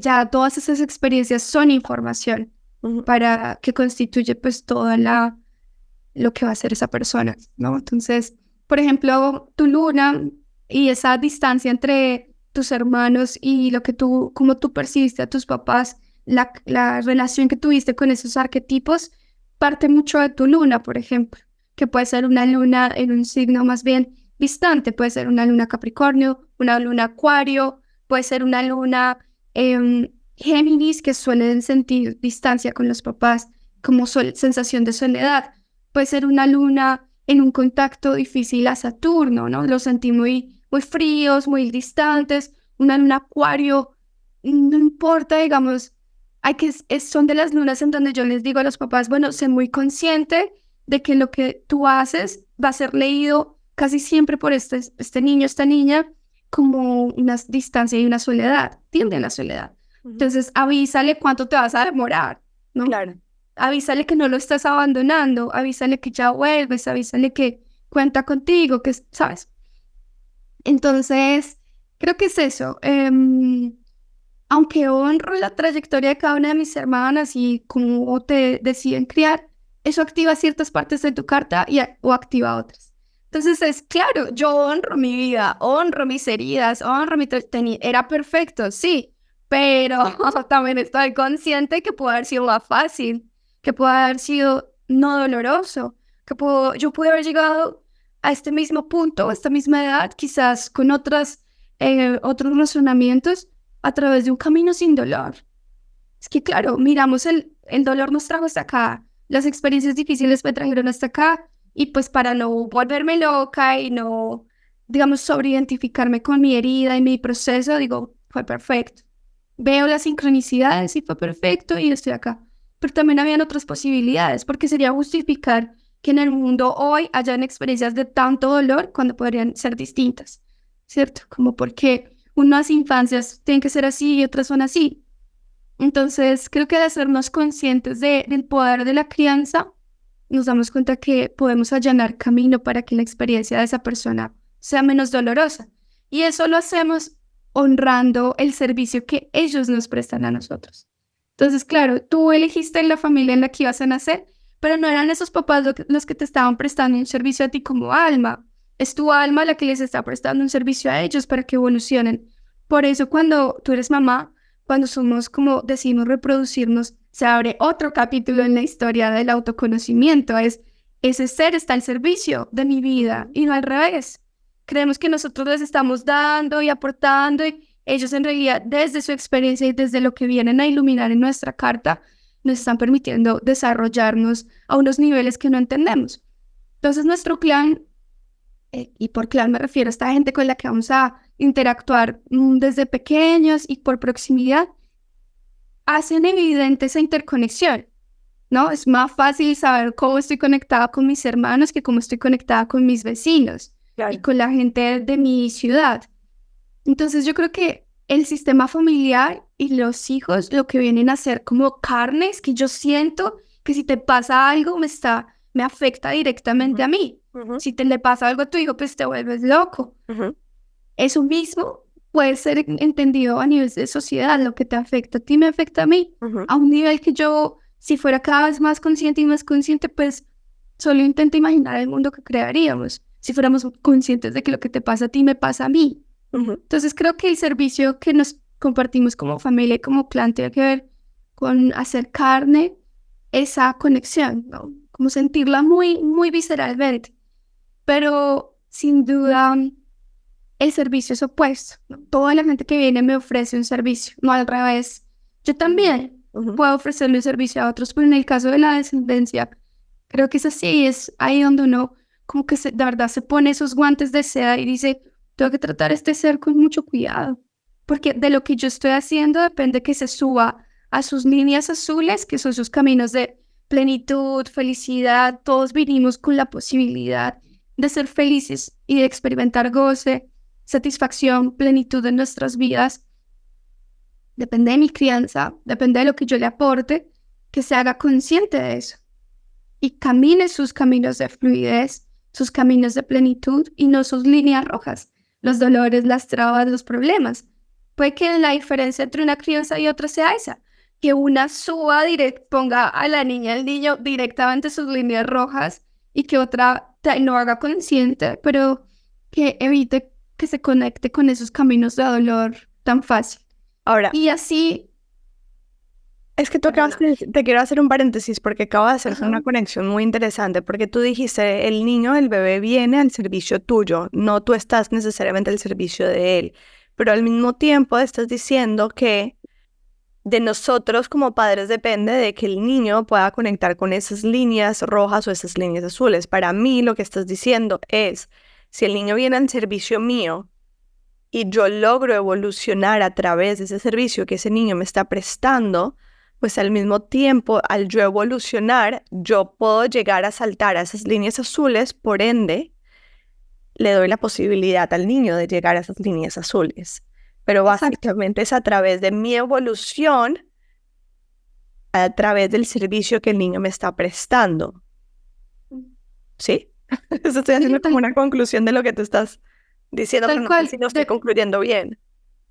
ya todas esas experiencias son información para que constituye pues toda lo que va a ser esa persona, ¿no? Entonces, por ejemplo, tu luna y esa distancia entre tus hermanos y lo que cómo tú percibiste a tus papás, la relación que tuviste con esos arquetipos, parte mucho de tu luna, por ejemplo, que puede ser una luna en un signo más bien distante, puede ser una luna Capricornio, una luna Acuario, puede ser una luna Géminis, que suelen sentir distancia con los papás, como sensación de soledad. Puede ser una luna en un contacto difícil a Saturno, ¿no? Los sentí muy, muy fríos, muy distantes. Una luna Acuario, no importa, digamos, son de las lunas en donde yo les digo a los papás, bueno, sé muy consciente de que lo que tú haces va a ser leído casi siempre por este niño, esta niña, como una distancia y una soledad, tiende a la soledad. Entonces, avísale cuánto te vas a demorar, ¿no? Claro. Avísale que no lo estás abandonando, avísale que ya vuelves, avísale que cuenta contigo, que, ¿sabes? Entonces, creo que es eso. Aunque honro la trayectoria de cada una de mis hermanas y cómo te deciden criar, eso activa ciertas partes de tu carta o activa otras. Entonces es claro, yo honro mi vida, honro mis heridas, honro era perfecto, sí, pero también estoy consciente que puede haber sido más fácil, que puede haber sido no doloroso, yo pude haber llegado a este mismo punto, a esta misma edad, quizás con otros razonamientos, a través de un camino sin dolor. Es que claro, miramos el dolor nos trajo hasta acá, las experiencias difíciles me trajeron hasta acá, y pues para no volverme loca y no, digamos, sobreidentificarme con mi herida y mi proceso, digo, fue perfecto. Veo las sincronicidades y fue perfecto y estoy acá. Pero también habían otras posibilidades, porque sería justificar que en el mundo hoy hayan experiencias de tanto dolor cuando podrían ser distintas, ¿cierto? Como porque unas infancias tienen que ser así y otras son así. Entonces, creo que al hacernos conscientes del poder de la crianza, nos damos cuenta que podemos allanar camino para que la experiencia de esa persona sea menos dolorosa. Y eso lo hacemos honrando el servicio que ellos nos prestan a nosotros. Entonces, claro, tú elegiste la familia en la que ibas a nacer, pero no eran esos papás los que te estaban prestando un servicio a ti como alma. Es tu alma la que les está prestando un servicio a ellos para que evolucionen. Por eso cuando tú eres mamá, cuando somos como decidimos reproducirnos, se abre otro capítulo en la historia del autoconocimiento. Ese ser está al servicio de mi vida y no al revés. Creemos que nosotros les estamos dando y aportando y ellos en realidad desde su experiencia y desde lo que vienen a iluminar en nuestra carta nos están permitiendo desarrollarnos a unos niveles que no entendemos. Entonces nuestro clan, y por clan me refiero a esta gente con la que vamos a interactuar desde pequeños y por proximidad, hacen evidente esa interconexión, ¿no? Es más fácil saber cómo estoy conectada con mis hermanos que cómo estoy conectada con mis vecinos y con la gente de mi ciudad. Entonces yo creo que el sistema familiar y los hijos lo que vienen a ser como carnes que yo siento que si te pasa algo me afecta directamente a mí. Si te le pasa algo a tu hijo, pues te vuelves loco. Eso mismo puede ser entendido a nivel de sociedad. Lo que te afecta a ti me afecta a mí. A un nivel que yo, si fuera cada vez más consciente y más consciente, pues solo intento imaginar el mundo que crearíamos. Si fuéramos conscientes de que lo que te pasa a ti me pasa a mí. Entonces creo que el servicio que nos compartimos como familia y como clan tiene que ver con hacer carne esa conexión, ¿no? Como sentirla muy, muy visceralmente. Pero sin duda el servicio es opuesto, ¿no? Toda la gente que viene me ofrece un servicio, no al revés. Yo también puedo ofrecerle un servicio a otros, pero en el caso de la descendencia, creo que es así, es ahí donde uno como que de verdad se pone esos guantes de seda y dice, tengo que tratar a este ser con mucho cuidado, porque de lo que yo estoy haciendo depende que se suba a sus líneas azules, que son sus caminos de plenitud, felicidad. Todos vinimos con la posibilidad de ser felices y de experimentar goce, satisfacción, plenitud en nuestras vidas. Depende de mi crianza, depende de lo que yo le aporte, que se haga consciente de eso y camine sus caminos de fluidez, sus caminos de plenitud y no sus líneas rojas, los dolores, las trabas, los problemas. Puede que la diferencia entre una crianza y otra sea esa, que una ponga a la niña, al niño directamente sus líneas rojas y que otra no haga consciente, pero que evite que se conecte con esos caminos de dolor tan fácil. Ahora, y así... es que te quiero hacer un paréntesis porque acabo de hacer una conexión muy interesante, porque tú dijiste, el niño, el bebé viene al servicio tuyo, no tú estás necesariamente al servicio de él, pero al mismo tiempo estás diciendo que de nosotros como padres depende de que el niño pueda conectar con esas líneas rojas o esas líneas azules. Para mí lo que estás diciendo es, si el niño viene al servicio mío y yo logro evolucionar a través de ese servicio que ese niño me está prestando, pues al mismo tiempo, al yo evolucionar, yo puedo llegar a saltar a esas líneas azules, por ende, le doy la posibilidad al niño de llegar a esas líneas azules. Pero básicamente es a través de mi evolución, a través del servicio que el niño me está prestando. ¿Sí? Eso estoy haciendo como una conclusión de lo que tú estás diciendo, pero no sé si no estoy concluyendo bien.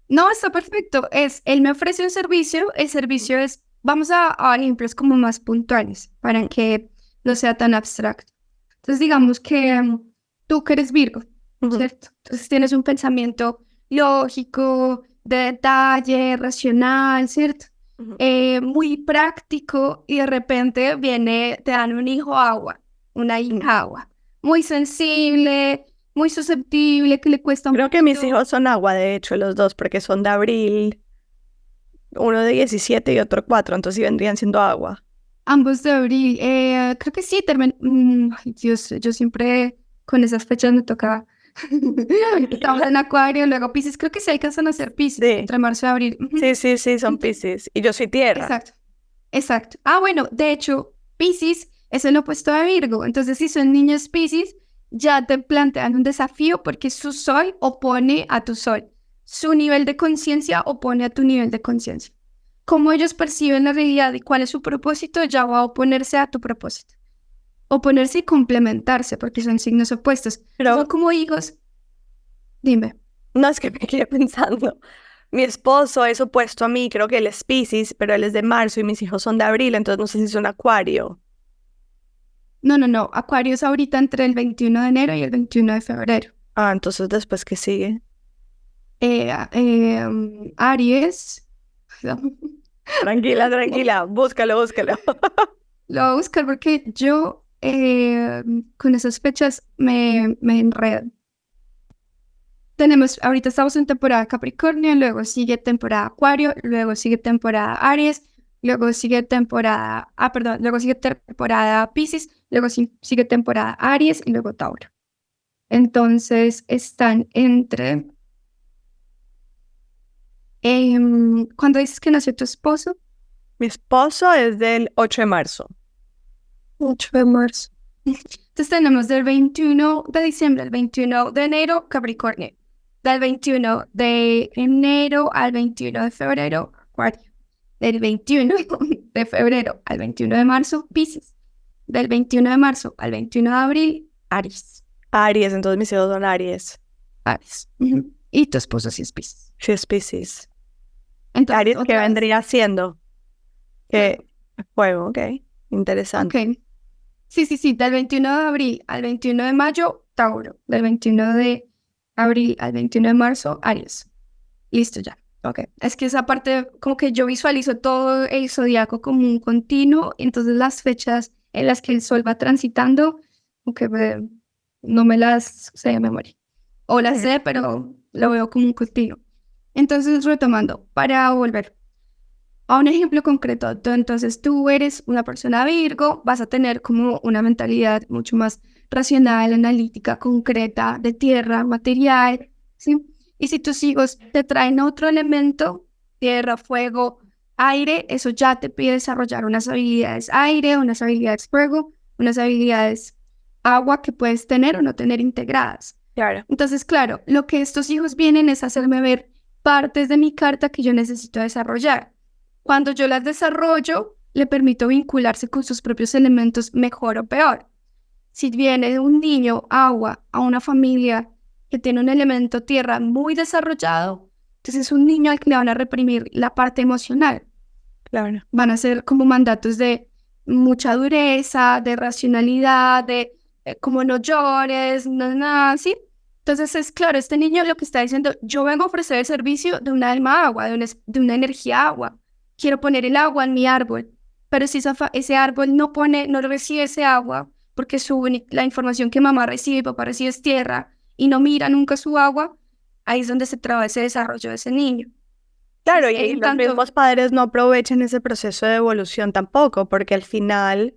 No, está perfecto. Él me ofrece un servicio, el servicio es, vamos a ejemplos como más puntuales, para que no sea tan abstracto. Entonces digamos que tú que eres Virgo, ¿cierto? Entonces tienes un pensamiento lógico, de detalle, racional, ¿cierto? Muy práctico, y de repente te dan un hijo agua, una hija agua, muy sensible, muy susceptible, que le cuesta un Creo que mis hijos son agua, de hecho, los dos, porque son de abril, uno de 17 y otro 4, entonces sí vendrían siendo agua. Ambos de abril, creo que sí, ay, Dios, yo siempre con esas fechas me tocaba. Estamos en Acuario, luego Piscis, creo que se alcanzan a ser Piscis, Sí. entre marzo y abril. Sí, son Piscis, y yo soy tierra. Exacto. Ah, bueno, de hecho, Piscis es el opuesto de Virgo, entonces si son niños Piscis, ya te plantean un desafío porque su sol opone a tu sol, su nivel de conciencia opone a tu nivel de conciencia. Cómo ellos perciben la realidad y cuál es su propósito ya va a oponerse a tu propósito. Oponerse y complementarse porque son signos opuestos. Pero son como hijos. Dime. No, es que me quedé pensando. Mi esposo es opuesto a mí, creo que él es Piscis, pero él es de marzo y mis hijos son de abril, entonces no sé si son Acuario. No. Acuario es ahorita entre el 21 de enero y el 21 de febrero. Ah, entonces después, ¿qué sigue? Aries. Tranquila, búscalo. Lo voy a buscar porque yo con esas fechas me enredo. Ahorita estamos en temporada Capricornio, luego sigue temporada Acuario, luego sigue temporada Aries, luego sigue luego sigue temporada Piscis, luego sigue temporada Aries y luego Tauro. Entonces están entre... ¿cuándo dices que nació tu esposo? Mi esposo es del 8 de marzo. 8 de marzo. Entonces tenemos del 21 de diciembre al 21 de enero, Capricornio. Del 21 de enero al 21 de febrero, Acuario. Del 21 de febrero al 21 de marzo, Piscis. Del 21 de marzo al 21 de abril, Aries. Aries, entonces mis hijos son Aries. Aries. Uh-huh. Y tu esposo sí es Piscis. Sí, es Piscis. Entonces, Aries, ¿qué vendría siendo? Que fuego, ok. Interesante. Ok. Sí. Del 21 de abril al 21 de mayo, Tauro. Del 21 de abril al 21 de marzo, Aries. Listo ya. Ok. Es que esa parte, como que yo visualizo todo el zodiaco como un continuo, entonces las fechas en las que el sol va transitando, aunque no me las sé de memoria. O las sé, pero lo veo como un continuo. Entonces, retomando, para volver a un ejemplo concreto, entonces tú eres una persona Virgo, vas a tener como una mentalidad mucho más racional, analítica, concreta, de tierra, material, ¿sí? Y si tus hijos te traen otro elemento, tierra, fuego, aire, eso ya te pide desarrollar unas habilidades aire, unas habilidades fuego, unas habilidades agua que puedes tener o no tener integradas. Claro. Entonces, claro, lo que estos hijos vienen es hacerme ver partes de mi carta que yo necesito desarrollar. Cuando yo las desarrollo, le permito vincularse con sus propios elementos mejor o peor. Si viene un niño agua a una familia que tiene un elemento tierra muy desarrollado, entonces es un niño al que le van a reprimir la parte emocional. Claro. Van a ser como mandatos de mucha dureza, de racionalidad, de como no llores, nada, ¿sí? Entonces es claro, este niño lo que está diciendo, yo vengo a ofrecer el servicio de una alma agua, de una energía agua. Quiero poner el agua en mi árbol, pero si ese árbol no recibe ese agua, porque la información que mamá recibe y papá recibe es tierra, y no mira nunca su agua, ahí es donde se traba ese desarrollo de ese niño. Claro, y los mismos padres no aprovechan ese proceso de evolución tampoco, porque al final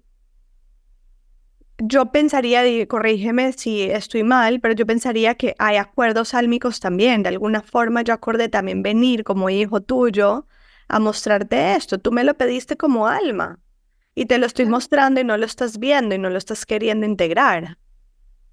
yo pensaría, y corrígeme si estoy mal, pero yo pensaría que hay acuerdos álmicos también. De alguna forma yo acordé también venir como hijo tuyo a mostrarte esto. Tú me lo pediste como alma y te lo estoy mostrando y no lo estás viendo y no lo estás queriendo integrar.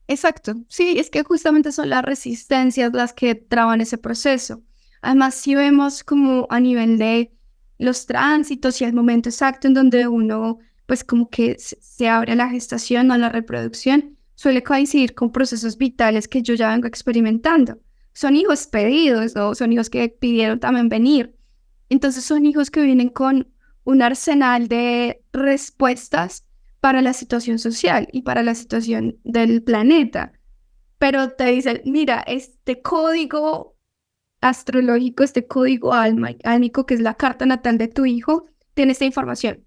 Exacto, sí, es que justamente son las resistencias las que traban ese proceso. Además, si vemos como a nivel de los tránsitos y el momento exacto en donde uno, pues como que se abre a la gestación o a la reproducción, suele coincidir con procesos vitales que yo ya vengo experimentando. Son hijos pedidos, ¿no? Son hijos que pidieron también venir. Entonces son hijos que vienen con un arsenal de respuestas para la situación social y para la situación del planeta. Pero te dicen, mira, este código astrológico, este código álmico, que es la carta natal de tu hijo, tiene esta información.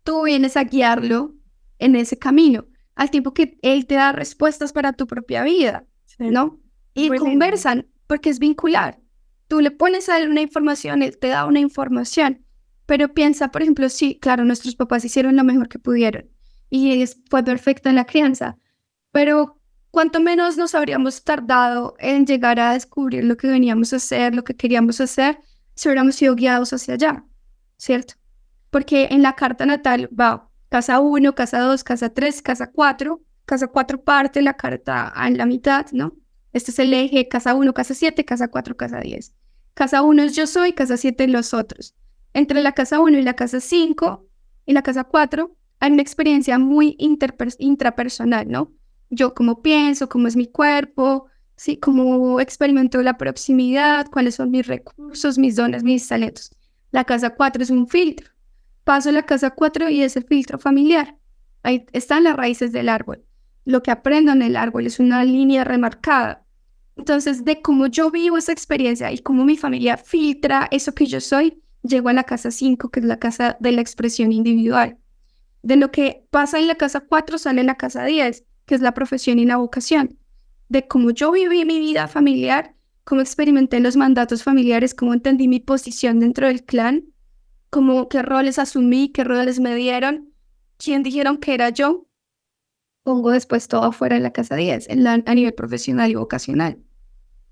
Tú vienes a guiarlo en ese camino, al tiempo que él te da respuestas para tu propia vida, ¿no? Y conversan, porque es vincular. Tú le pones a él una información, él te da una información, pero piensa, por ejemplo, sí, claro, nuestros papás hicieron lo mejor que pudieron y fue perfecta en la crianza, pero cuanto menos nos habríamos tardado en llegar a descubrir lo que veníamos a hacer, lo que queríamos hacer, si hubiéramos sido guiados hacia allá, ¿cierto? Porque en la carta natal va casa 1, casa 2, casa 3, casa 4. Casa 4 parte la carta en la mitad, ¿no? Este es el eje, casa 1, casa 7, casa 4, casa 10. Casa 1 es yo soy, casa 7 los otros. Entre la casa 1 y la casa 5 y la casa 4 hay una experiencia muy intrapersonal, ¿no? Yo cómo pienso, cómo es mi cuerpo, ¿sí? Cómo experimento la proximidad, cuáles son mis recursos, mis dones, mis talentos. La casa 4 es un filtro. Paso a la casa 4 y es el filtro familiar. Ahí están las raíces del árbol. Lo que aprendo en el árbol es una línea remarcada. Entonces, de cómo yo vivo esa experiencia y cómo mi familia filtra eso que yo soy, llego a la casa 5, que es la casa de la expresión individual. De lo que pasa en la casa 4 sale la casa 10, que es la profesión y la vocación. De cómo yo viví mi vida familiar, cómo experimenté los mandatos familiares, cómo entendí mi posición dentro del clan, como qué roles asumí, qué roles me dieron, quién dijeron que era yo. Pongo después todo afuera en la casa 10, a nivel profesional y vocacional.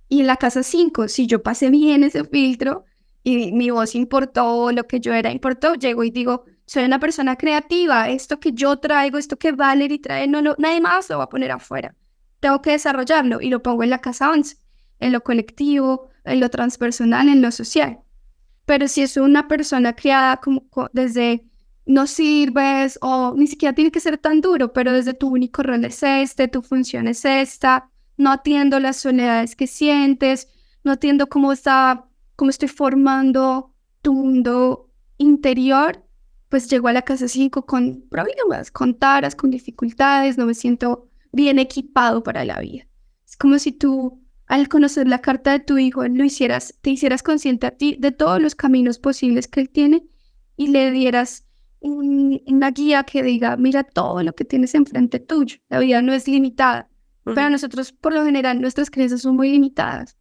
Y en la casa 5, si yo pasé bien ese filtro y mi voz importó, lo que yo era importó, llego y digo, soy una persona creativa, esto que yo traigo, esto que Valerie trae, nadie más lo va a poner afuera. Tengo que desarrollarlo y lo pongo en la casa 11, en lo colectivo, en lo transpersonal, en lo social. Pero si es una persona criada como desde no sirves o ni siquiera tiene que ser tan duro, pero desde tu único rol es este, tu función es esta, no atiendo las soledades que sientes, no atiendo cómo estoy formando tu mundo interior, pues llego a la casa 5 con problemas, con taras, con dificultades, no me siento bien equipado para la vida. Es como si tú, al conocer la carta de tu hijo, te hicieras consciente a ti de todos los caminos posibles que él tiene y le dieras una guía que diga, mira todo lo que tienes enfrente tuyo. La vida no es limitada. Para nosotros, por lo general, nuestras creencias son muy limitadas.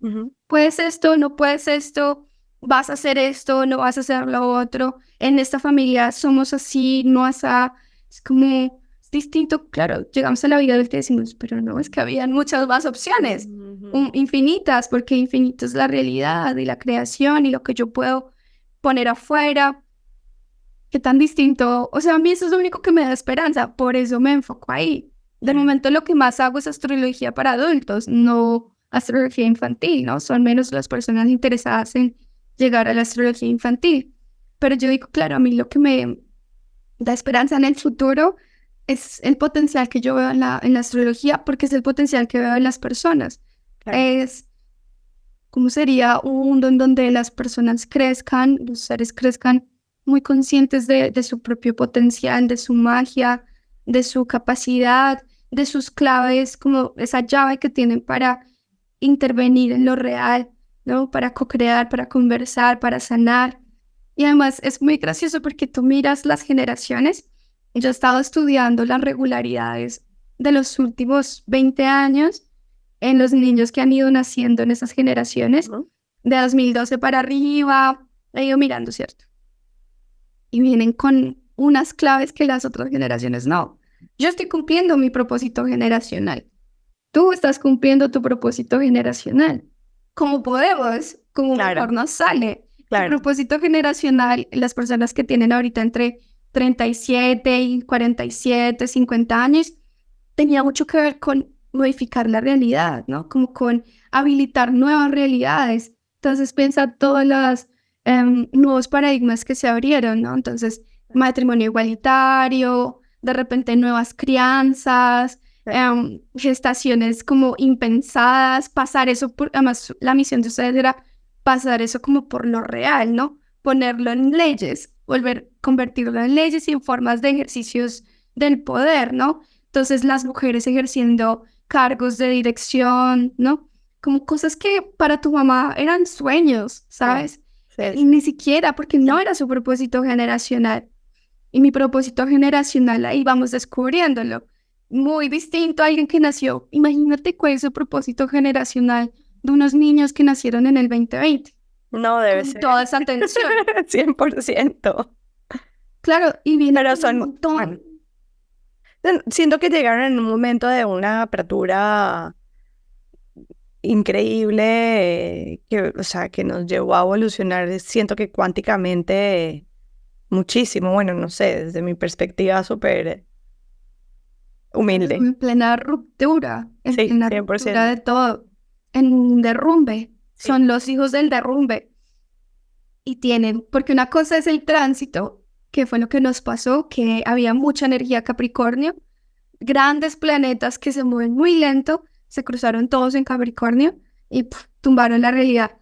Puedes esto, no puedes esto, vas a hacer esto, no vas a hacer lo otro. En esta familia somos así, no así. Es como es distinto. Claro, llegamos a la vida adulta y decimos, pero no, es que habían muchas más opciones, infinitas, porque infinito es la realidad y la creación y lo que yo puedo poner afuera. Qué tan distinto. O sea, a mí eso es lo único que me da esperanza. Por eso me enfoco ahí. De momento lo que más hago es astrología para adultos, no astrología infantil, ¿no? Son menos las personas interesadas en llegar a la astrología infantil. Pero yo digo, claro, a mí lo que me da esperanza en el futuro es el potencial que yo veo en la astrología, porque es el potencial que veo en las personas. Claro. Es, ¿cómo sería un mundo en donde las personas crezcan, los seres crezcan muy conscientes de su propio potencial, de su magia, de su capacidad, de sus claves, como esa llave que tienen para intervenir en lo real, ¿no? Para co-crear, para conversar, para sanar. Y además es muy gracioso porque tú miras las generaciones. Yo he estado estudiando las regularidades de los últimos 20 años en los niños que han ido naciendo en esas generaciones, de 2012 para arriba, he ido mirando, ¿cierto? Y vienen con unas claves que las otras generaciones no. Yo estoy cumpliendo mi propósito generacional. Tú estás cumpliendo tu propósito generacional. ¿Cómo podemos? Como mejor nos sale. Claro. El propósito generacional, las personas que tienen ahorita entre 37 y 47, 50 años, tenía mucho que ver con modificar la realidad, ¿no? Como con habilitar nuevas realidades. Entonces piensa todas las nuevos paradigmas que se abrieron, ¿no? Entonces, matrimonio igualitario, de repente nuevas crianzas, gestaciones como impensadas, pasar eso por, además la misión de ustedes era pasar eso como por lo real, ¿no? Ponerlo en leyes, convertirlo en leyes y en formas de ejercicios del poder, ¿no? Entonces las mujeres ejerciendo cargos de dirección, ¿no? Como cosas que para tu mamá eran sueños, ¿sabes? Sí. Y ni siquiera, porque no era su propósito generacional. Y mi propósito generacional, ahí vamos descubriéndolo. Muy distinto a alguien que nació. Imagínate cuál es su propósito generacional de unos niños que nacieron en el 2020. No, debe ser. Toda esa atención. 100%. Claro, y viene pero un montón. Bueno, siento que llegaron en un momento de una apertura increíble, o sea, que nos llevó a evolucionar, siento que cuánticamente muchísimo. Bueno, no sé, desde mi perspectiva súper humilde. En plena ruptura, en sí, plena 100%. Ruptura de todo, en un derrumbe, sí. Son los hijos del derrumbe. Y tienen, porque una cosa es el tránsito, que fue lo que nos pasó, que había mucha energía Capricornio, grandes planetas que se mueven muy lento, se cruzaron todos en Capricornio y tumbaron la realidad.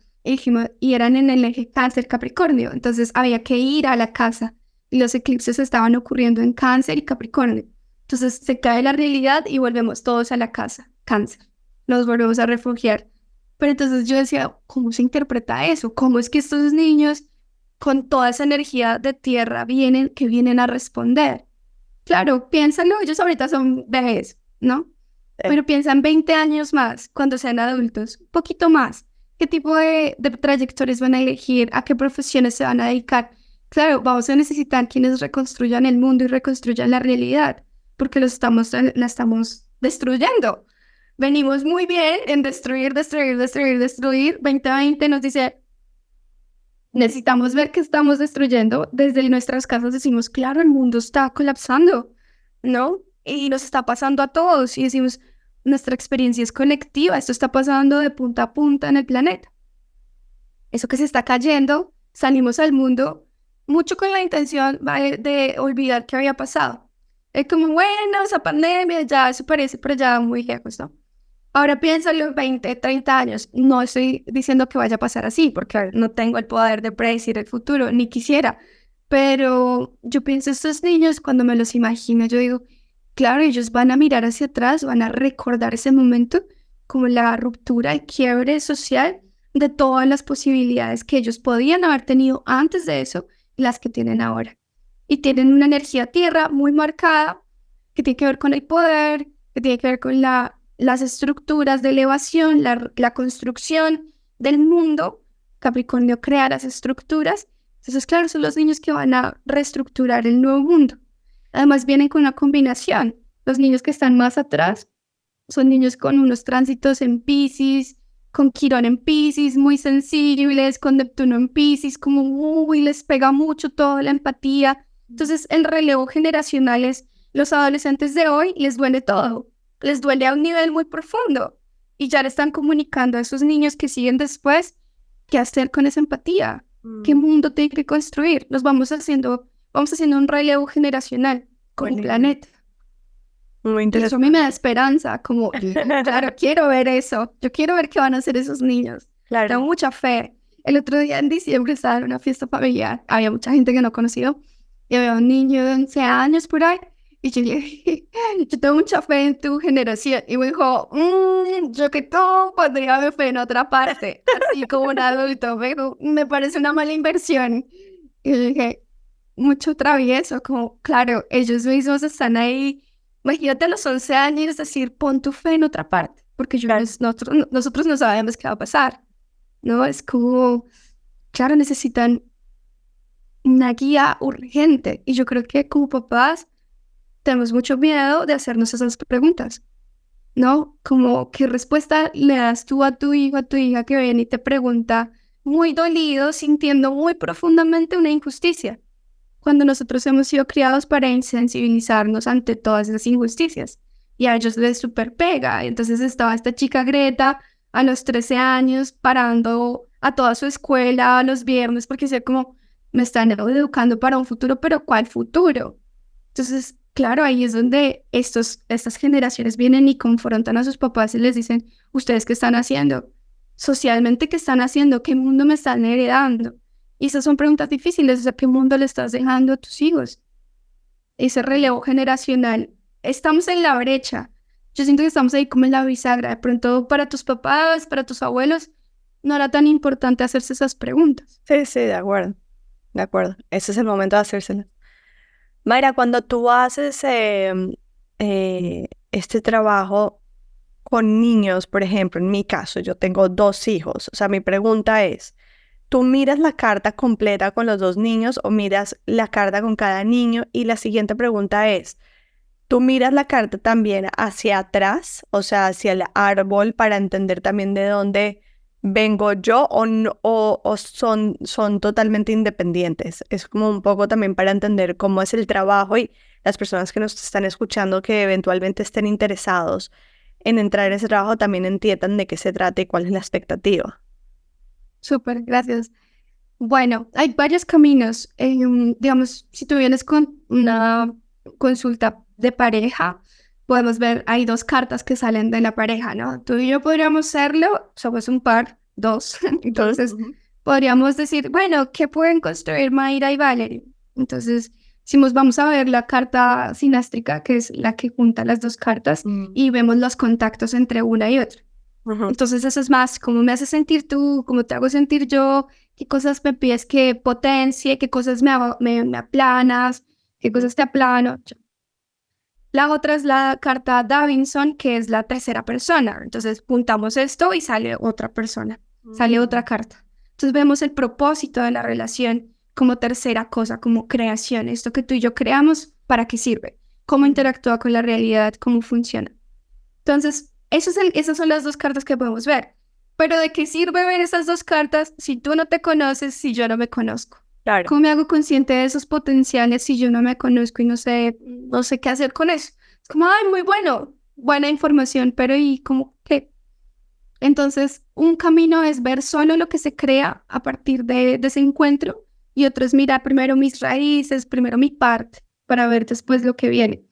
Y eran en el eje Cáncer Capricornio, entonces había que ir a la casa y los eclipses estaban ocurriendo en Cáncer y Capricornio. Entonces se cae la realidad y volvemos todos a la casa, Cáncer, nos volvemos a refugiar. Pero entonces yo decía, ¿cómo se interpreta eso? ¿Cómo es que estos niños con toda esa energía de tierra vienen a responder? Claro, piénsalo, ellos ahorita son bebés, ¿no? Sí. Pero piensan 20 años más, cuando sean adultos, un poquito más. ¿Qué tipo de trayectorias van a elegir? ¿A qué profesiones se van a dedicar? claro, vamos a necesitar quienes reconstruyan el mundo y reconstruyan la realidad, porque la estamos destruyendo. Venimos muy bien en destruir, destruir, destruir, destruir. 2020 nos dice, necesitamos ver qué estamos destruyendo. Desde nuestras casas decimos, claro, el mundo está colapsando, ¿no? Y nos está pasando a todos. Y decimos, nuestra experiencia es colectiva. Esto está pasando de punta a punta en el planeta. Eso que se está cayendo, salimos al mundo mucho con la intención, ¿vale?, de olvidar qué había pasado. Es como, bueno, esa pandemia ya eso parece, pero ya muy lejos, ¿no? Ahora piénsalo en 20, 30 años. No estoy diciendo que vaya a pasar así, porque no tengo el poder de predecir el futuro, ni quisiera. Pero yo pienso estos niños, cuando me los imagino, yo digo, claro, ellos van a mirar hacia atrás, van a recordar ese momento como la ruptura, el quiebre social de todas las posibilidades que ellos podían haber tenido antes de eso, las que tienen ahora. Y tienen una energía tierra muy marcada, que tiene que ver con el poder, que tiene que ver con las estructuras de elevación, la construcción del mundo. Capricornio crea las estructuras. Entonces, claro, son los niños que van a reestructurar el nuevo mundo. Además, vienen con una combinación. Los niños que están más atrás son niños con unos tránsitos en Piscis, con Quirón en Piscis, muy sensibles, con Neptuno en Piscis, como muy les pega mucho toda la empatía. Entonces, el relevo generacional es los adolescentes de hoy les duele todo. Les duele a un nivel muy profundo y ya le están comunicando a esos niños que siguen después qué hacer con esa empatía, qué mundo tiene que construir. Vamos haciendo un relevo generacional con el planeta. Muy Y eso a interesante. mí me da esperanza, como, claro, quiero ver eso, yo quiero ver qué van a hacer esos niños. Claro. Tengo mucha fe. El otro día en diciembre estaba en una fiesta familiar, había mucha gente que no conocía y había un niño de 11 años por ahí. Y yo le dije, yo tengo mucha fe en tu generación. Y me dijo, yo que todo pondría mi fe en otra parte. Así como un adulto, pero me parece una mala inversión. Y yo dije, mucho travieso, como, claro, ellos mismos están ahí. Imagínate a los 11 años decir, pon tu fe en otra parte. Porque Claro. nosotros no sabemos qué va a pasar, ¿no? Es como, claro, necesitan una guía urgente. Y yo creo que como papás, tenemos mucho miedo de hacernos esas preguntas, ¿no? Como, ¿qué respuesta le das tú a tu hijo, a tu hija que viene y te pregunta muy dolido, sintiendo muy profundamente una injusticia? Cuando nosotros hemos sido criados para insensibilizarnos ante todas esas injusticias. Y a ellos les super pega. Entonces estaba esta chica Greta a los 13 años parando a toda su escuela los viernes porque decía como, me están educando para un futuro, pero ¿cuál futuro? Entonces, claro, ahí es donde estas generaciones vienen y confrontan a sus papás y les dicen, ¿ustedes qué están haciendo? Socialmente, ¿qué están haciendo? ¿Qué mundo me están heredando? Y esas son preguntas difíciles, o sea, ¿qué mundo le estás dejando a tus hijos? Ese relevo generacional. Estamos en la brecha. Yo siento que estamos ahí como en la bisagra. De pronto, para tus papás, para tus abuelos, no era tan importante hacerse esas preguntas. Sí, de acuerdo. De acuerdo. Ese es el momento de hacérselas. Mayra, cuando tú haces este trabajo con niños, por ejemplo, en mi caso, yo tengo 2 hijos. O sea, mi pregunta es, ¿tú miras la carta completa con los 2 niños o miras la carta con cada niño? Y la siguiente pregunta es, ¿tú miras la carta también hacia atrás, o sea, hacia el árbol para entender también de dónde vengo yo o son totalmente independientes? Es como un poco también para entender cómo es el trabajo y las personas que nos están escuchando que eventualmente estén interesados en entrar en ese trabajo también entiendan de qué se trata y cuál es la expectativa. Súper, gracias. Bueno, hay varios caminos. Digamos, si tú vienes con una consulta de pareja, podemos ver, hay 2 cartas que salen de la pareja, ¿no? Tú y yo podríamos serlo, somos un par, 2. Entonces, podríamos decir, bueno, ¿qué pueden construir Mayra y Valerie? Entonces, decimos, vamos a ver la carta sinástrica, que es la que junta las 2 cartas, y vemos los contactos entre una y otra. Entonces, eso es más, cómo me haces sentir tú, cómo te hago sentir yo, qué cosas me pides que potencie, qué cosas me aplanas, qué cosas te aplano. La otra es la carta Davinson, que es la tercera persona. Entonces, juntamos esto y sale otra persona, sale otra carta. Entonces, vemos el propósito de la relación, como tercera cosa, como creación, esto que tú y yo creamos, ¿para qué sirve? ¿Cómo interactúa con la realidad? ¿Cómo funciona? Entonces, esas son las dos cartas que podemos ver. Pero ¿de qué sirve ver esas dos cartas si tú no te conoces, si yo no me conozco? Claro. ¿Cómo me hago consciente de esos potenciales si yo no me conozco y no sé qué hacer con eso? Es como, ay, muy bueno, buena información, pero ¿y cómo qué? Entonces, un camino es ver solo lo que se crea a partir de ese encuentro y otro es mirar primero mis raíces, primero mi parte, para ver después lo que viene.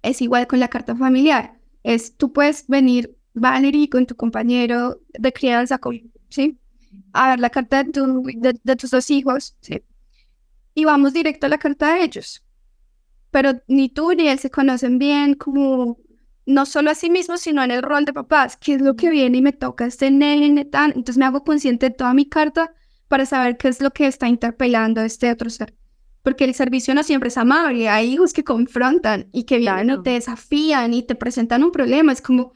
Es igual con la carta familiar. Tú puedes venir, Valerie, con tu compañero de crianza, ¿sí? A ver la carta de tus dos hijos, ¿sí? Y vamos directo a la carta de ellos. Pero ni tú ni él se conocen bien, como no solo a sí mismos, sino en el rol de papás, qué es lo que viene y me toca este nene, tan. Entonces me hago consciente de toda mi carta para saber qué es lo que está interpelando a este otro ser. Porque el servicio no siempre es amable, hay hijos que confrontan y que vienen y te desafían y te presentan un problema, es como,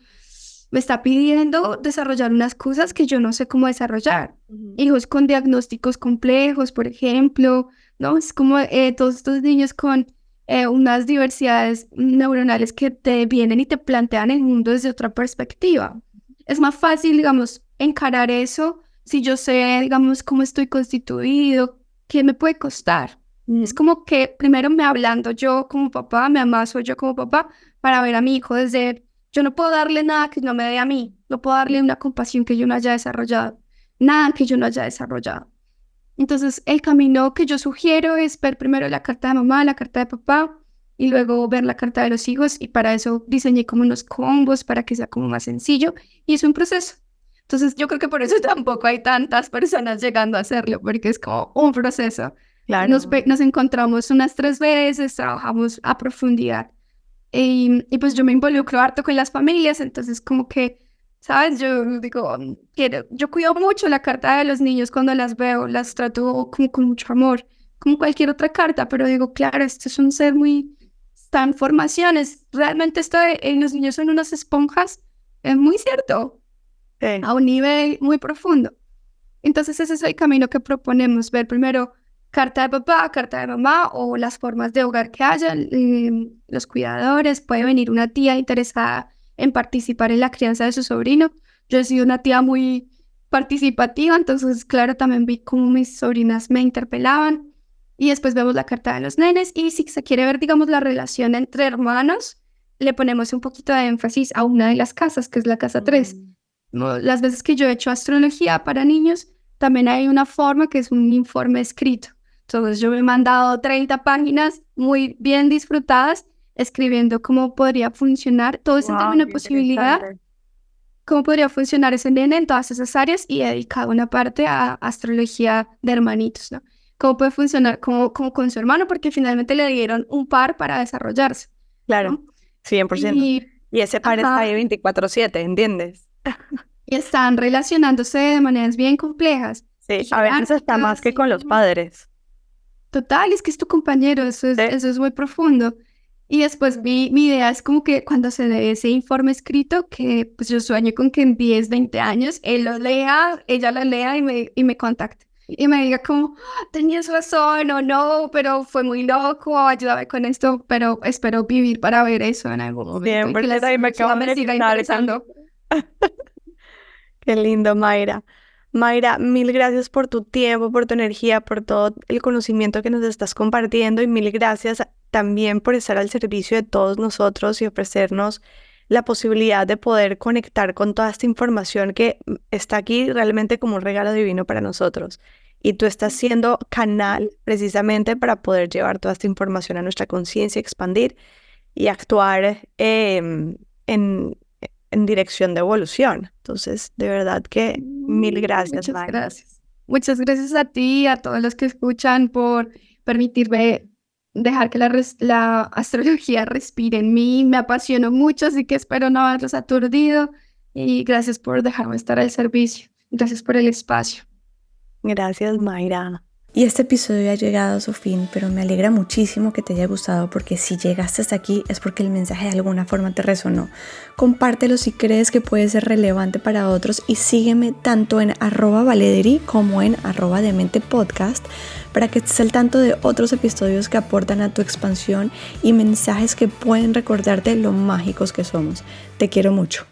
me está pidiendo desarrollar unas cosas que yo no sé cómo desarrollar. Hijos con diagnósticos complejos, por ejemplo, ¿no? Es como todos estos niños con unas diversidades neuronales que te vienen y te plantean el mundo desde otra perspectiva. Es más fácil, digamos, encarar eso si yo sé, digamos, cómo estoy constituido, qué me puede costar. Es como que primero me hablando yo como papá, me amaso yo como papá para ver a mi hijo desde, yo no puedo darle nada que no me dé a mí, no puedo darle una compasión que yo no haya desarrollado, nada que yo no haya desarrollado. Entonces, el camino que yo sugiero es ver primero la carta de mamá, la carta de papá, y luego ver la carta de los hijos, y para eso diseñé como unos combos para que sea como más sencillo, y es un proceso. Entonces, yo creo que por eso tampoco hay tantas personas llegando a hacerlo, porque es como un proceso. Claro. Nos encontramos unas 3 veces, trabajamos a profundidad, y pues yo me involucro harto con las familias, entonces como que ¿sabes? Yo digo, yo cuido mucho la carta de los niños cuando las veo, las trato como con mucho amor, como cualquier otra carta, pero digo, claro, este es un ser está en formaciones, realmente los niños son unas esponjas, es muy cierto, Sí. a un nivel muy profundo. Entonces ese es el camino que proponemos, ver primero carta de papá, carta de mamá o las formas de hogar que hayan, los cuidadores, puede venir una tía interesada en participar en la crianza de su sobrino. Yo he sido una tía muy participativa, entonces claro, también vi cómo mis sobrinas me interpelaban y después vemos la carta de los nenes y si se quiere ver, digamos, la relación entre hermanos, le ponemos un poquito de énfasis a una de las casas, que es la casa 3. Las veces que yo he hecho astrología para niños, también hay una forma que es un informe escrito. Entonces yo me he mandado 30 páginas muy bien disfrutadas, escribiendo cómo podría funcionar todo ese tema de posibilidad, cómo podría funcionar ese nene en todas esas áreas y he dedicado una parte a astrología de hermanitos, ¿no? Cómo puede funcionar como con su hermano, porque finalmente le dieron un par para desarrollarse. Claro, ¿no? 100%. Y ese par está ahí 24/7, ¿entiendes? Y están relacionándose de maneras bien complejas. Sí, a veces está más que con los padres. Total, es que es tu compañero, eso es muy profundo. Y después mi idea es como que cuando se dé ese informe escrito, que pues yo sueño con que en 10, 20 años él lo lea, ella lo lea y me contacte. Y me diga como, tenías razón o no, pero fue muy loco, ayúdame con esto, pero espero vivir para ver eso en algún momento. Siempre me siga interesando. Qué lindo, Mayra. Mayra, mil gracias por tu tiempo, por tu energía, por todo el conocimiento que nos estás compartiendo y mil gracias también por estar al servicio de todos nosotros y ofrecernos la posibilidad de poder conectar con toda esta información que está aquí realmente como un regalo divino para nosotros. Y tú estás siendo canal precisamente para poder llevar toda esta información a nuestra conciencia, expandir y actuar en dirección de evolución. Entonces, de verdad que mil gracias, Muchas gracias. Muchas gracias a ti, a todos los que escuchan por permitirme dejar que la astrología respire en mí. Me apasionó mucho, así que espero no haberlos aturdido. Y gracias por dejarme estar al servicio. Gracias por el espacio. Gracias, Mayra. Y este episodio ha llegado a su fin, pero me alegra muchísimo que te haya gustado, porque si llegaste hasta aquí es porque el mensaje de alguna forma te resonó. Compártelo si crees que puede ser relevante para otros y sígueme tanto en @valederi como en @dementepodcast para que estés al tanto de otros episodios que aportan a tu expansión y mensajes que pueden recordarte lo mágicos que somos. Te quiero mucho.